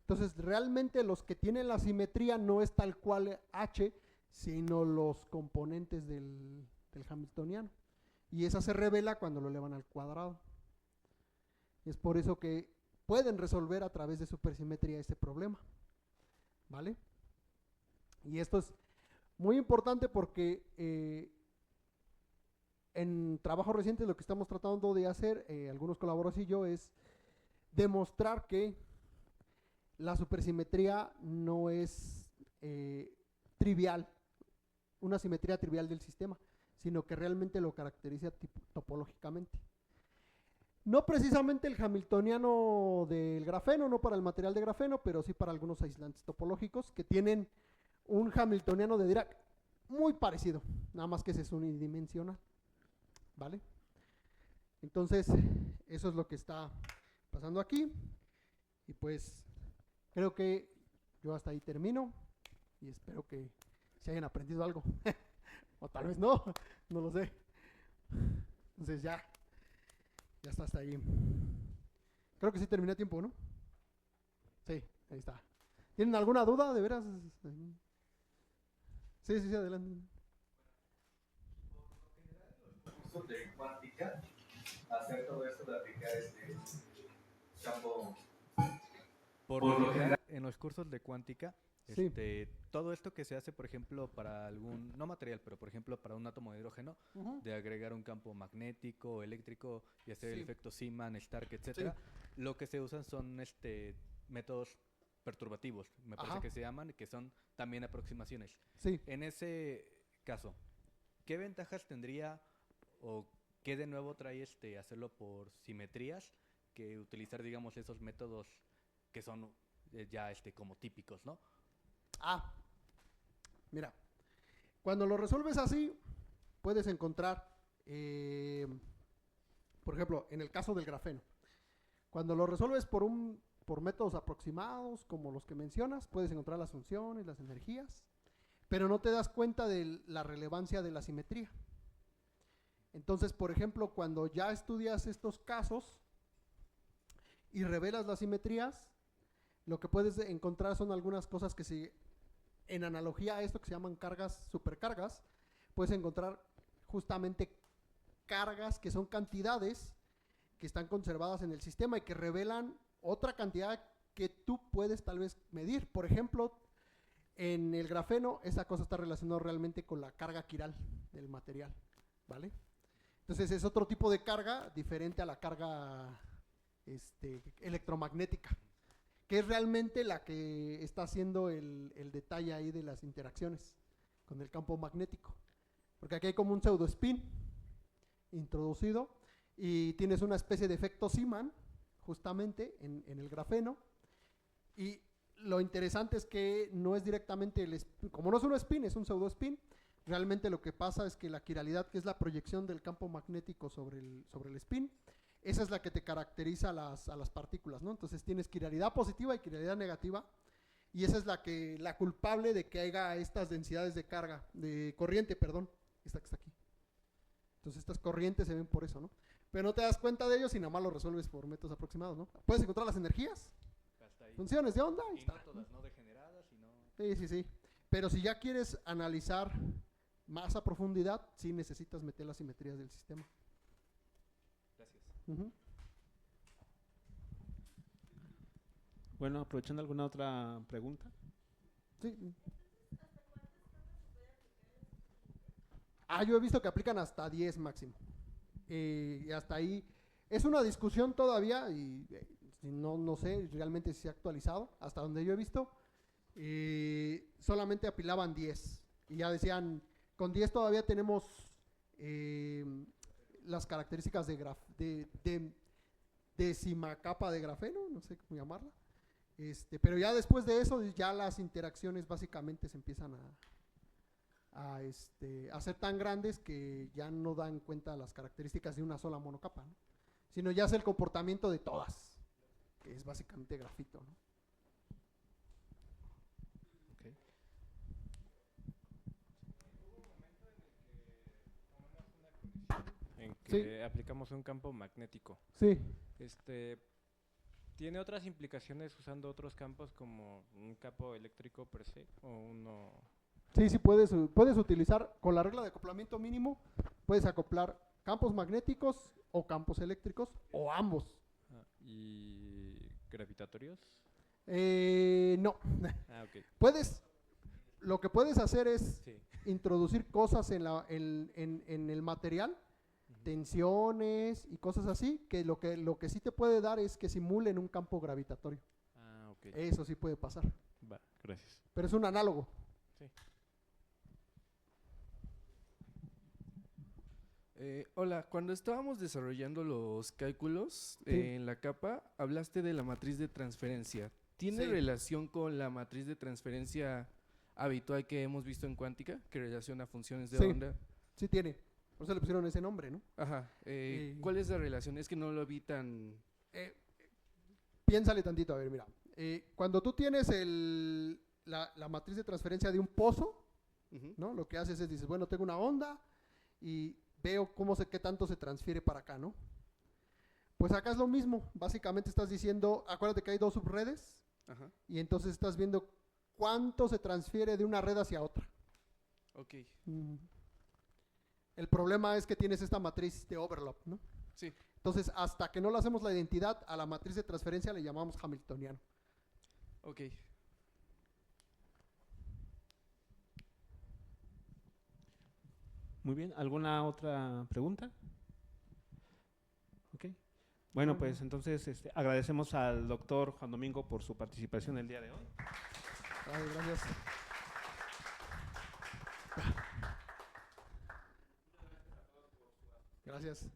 Speaker 2: Entonces realmente los que tienen la simetría no es tal cual H, sino los componentes del hamiltoniano. Y esa se revela cuando lo elevan al cuadrado. Es por eso que pueden resolver a través de supersimetría este problema. ¿Vale? Y esto es muy importante porque en trabajos recientes lo que estamos tratando de hacer, algunos colaboradores y yo, es demostrar que la supersimetría no es trivial, una simetría trivial del sistema, sino que realmente lo caracteriza topológicamente. No precisamente el hamiltoniano del grafeno, no para el material de grafeno, pero sí para algunos aislantes topológicos que tienen un hamiltoniano de Dirac muy parecido, nada más que ese es unidimensional. ¿Vale? Entonces, eso es lo que está pasando aquí. Y pues, creo que yo hasta ahí termino. Y espero que se hayan aprendido algo. O tal vez no, no lo sé. Entonces ya está hasta ahí. Creo que sí terminé a tiempo, ¿no? Sí, ahí está. ¿Tienen alguna duda, de veras? Sí, adelante.
Speaker 3: Cursos de cuántica, hacer todo esto de aplicar este campo.
Speaker 4: Por lo general, en los cursos de cuántica,
Speaker 2: Sí.
Speaker 4: todo esto que se hace, por ejemplo, para algún, no material, pero por ejemplo para un átomo de hidrógeno, de agregar un campo magnético, eléctrico y hacer el efecto Zeeman, Stark, etcétera, lo que se usan son métodos perturbativos, me parece que se llaman, que son también aproximaciones.
Speaker 2: Sí.
Speaker 4: En ese caso, ¿qué ventajas tendría o qué de nuevo trae hacerlo por simetrías que utilizar, digamos, esos métodos que son ya como típicos, ¿no?
Speaker 2: Mira, cuando lo resuelves así, puedes encontrar, por ejemplo, en el caso del grafeno, cuando lo resuelves por por métodos aproximados, como los que mencionas, puedes encontrar las funciones, las energías, pero no te das cuenta de la relevancia de la simetría. Entonces, por ejemplo, cuando ya estudias estos casos y revelas las simetrías, lo que puedes encontrar son algunas cosas que en analogía a esto que se llaman cargas, supercargas, puedes encontrar justamente cargas que son cantidades que están conservadas en el sistema y que revelan otra cantidad que tú puedes tal vez medir. Por ejemplo, en el grafeno, esa cosa está relacionada realmente con la carga quiral del material, ¿vale? Entonces es otro tipo de carga diferente a la carga electromagnética, que es realmente la que está haciendo el detalle ahí de las interacciones con el campo magnético. Porque aquí hay como un pseudo spin introducido y tienes una especie de efecto Zeeman justamente en el grafeno, y lo interesante es que no es directamente como no es un spin, es un pseudo spin. Realmente lo que pasa es que la quiralidad, que es la proyección del campo magnético sobre el spin, esa es la que te caracteriza a las partículas, ¿no? Entonces tienes quiralidad positiva y quiralidad negativa, y esa es la culpable de que haya estas densidades de carga, de corriente, perdón, esta que está aquí. Entonces estas corrientes se ven por eso, ¿no? Pero no te das cuenta de ellos y nada más lo resuelves por métodos aproximados, ¿no? Puedes encontrar las energías, funciones de onda,
Speaker 4: y no todas, no degeneradas, sino...
Speaker 2: Sí. Pero si ya quieres analizar más a profundidad, sí necesitas meter las simetrías del sistema.
Speaker 4: Gracias.
Speaker 1: Bueno, aprovechando alguna otra pregunta.
Speaker 2: Sí. Yo he visto que aplican hasta 10 máximo. Y hasta ahí es una discusión todavía y no sé realmente si se ha actualizado. Hasta donde yo he visto, solamente apilaban 10 y ya decían, con 10 todavía tenemos las características de décima capa de grafeno, no sé cómo llamarla. Pero ya después de eso, ya las interacciones básicamente se empiezan a ser tan grandes que ya no dan cuenta las características de una sola monocapa, ¿no? Sino ya es el comportamiento de todas, que es básicamente grafito, ¿no?
Speaker 1: Okay.
Speaker 5: En que
Speaker 2: Sí.
Speaker 5: aplicamos un campo magnético.
Speaker 2: Sí.
Speaker 5: ¿Tiene otras implicaciones usando otros campos como un campo eléctrico per se o uno?
Speaker 2: Sí, puedes utilizar con la regla de acoplamiento mínimo, puedes acoplar campos magnéticos o campos eléctricos o ambos.
Speaker 5: ¿Y gravitatorios?
Speaker 2: No.
Speaker 5: Ok.
Speaker 2: Lo que puedes hacer es
Speaker 5: Sí.
Speaker 2: introducir cosas en el material, tensiones y cosas así, que lo que sí te puede dar es que simulen un campo gravitatorio.
Speaker 5: Ok.
Speaker 2: Eso sí puede pasar.
Speaker 5: Va, gracias.
Speaker 2: Pero es un análogo.
Speaker 5: Sí.
Speaker 6: Hola, cuando estábamos desarrollando los cálculos
Speaker 2: Sí.
Speaker 6: en la capa, hablaste de la matriz de transferencia. ¿Tiene
Speaker 2: Sí.
Speaker 6: relación con la matriz de transferencia habitual que hemos visto en cuántica, que relaciona funciones de
Speaker 2: Sí.
Speaker 6: onda?
Speaker 2: Sí tiene. Por eso le pusieron ese nombre, ¿no?
Speaker 6: Ajá. ¿Cuál es la relación? Es que no lo vi tan...
Speaker 2: Piénsale tantito, a ver, mira. Cuando tú tienes la matriz de transferencia de un pozo,
Speaker 6: Ujú.
Speaker 2: ¿no? Lo que haces es, dices, bueno, tengo una onda y veo qué tanto se transfiere para acá, ¿no? Pues acá es lo mismo. Básicamente estás diciendo, acuérdate que hay dos subredes
Speaker 6: Ajá.
Speaker 2: y entonces estás viendo cuánto se transfiere de una red hacia otra.
Speaker 6: Ok.
Speaker 2: El problema es que tienes esta matriz de overlap, ¿no?
Speaker 6: Sí.
Speaker 2: Entonces, hasta que no le hacemos la identidad a la matriz de transferencia, le llamamos hamiltoniano.
Speaker 6: Ok.
Speaker 1: Muy bien, ¿alguna otra pregunta? Ok. Bueno, pues entonces agradecemos al doctor Juan Domingo por su participación el día de hoy.
Speaker 2: Ay, gracias. Gracias.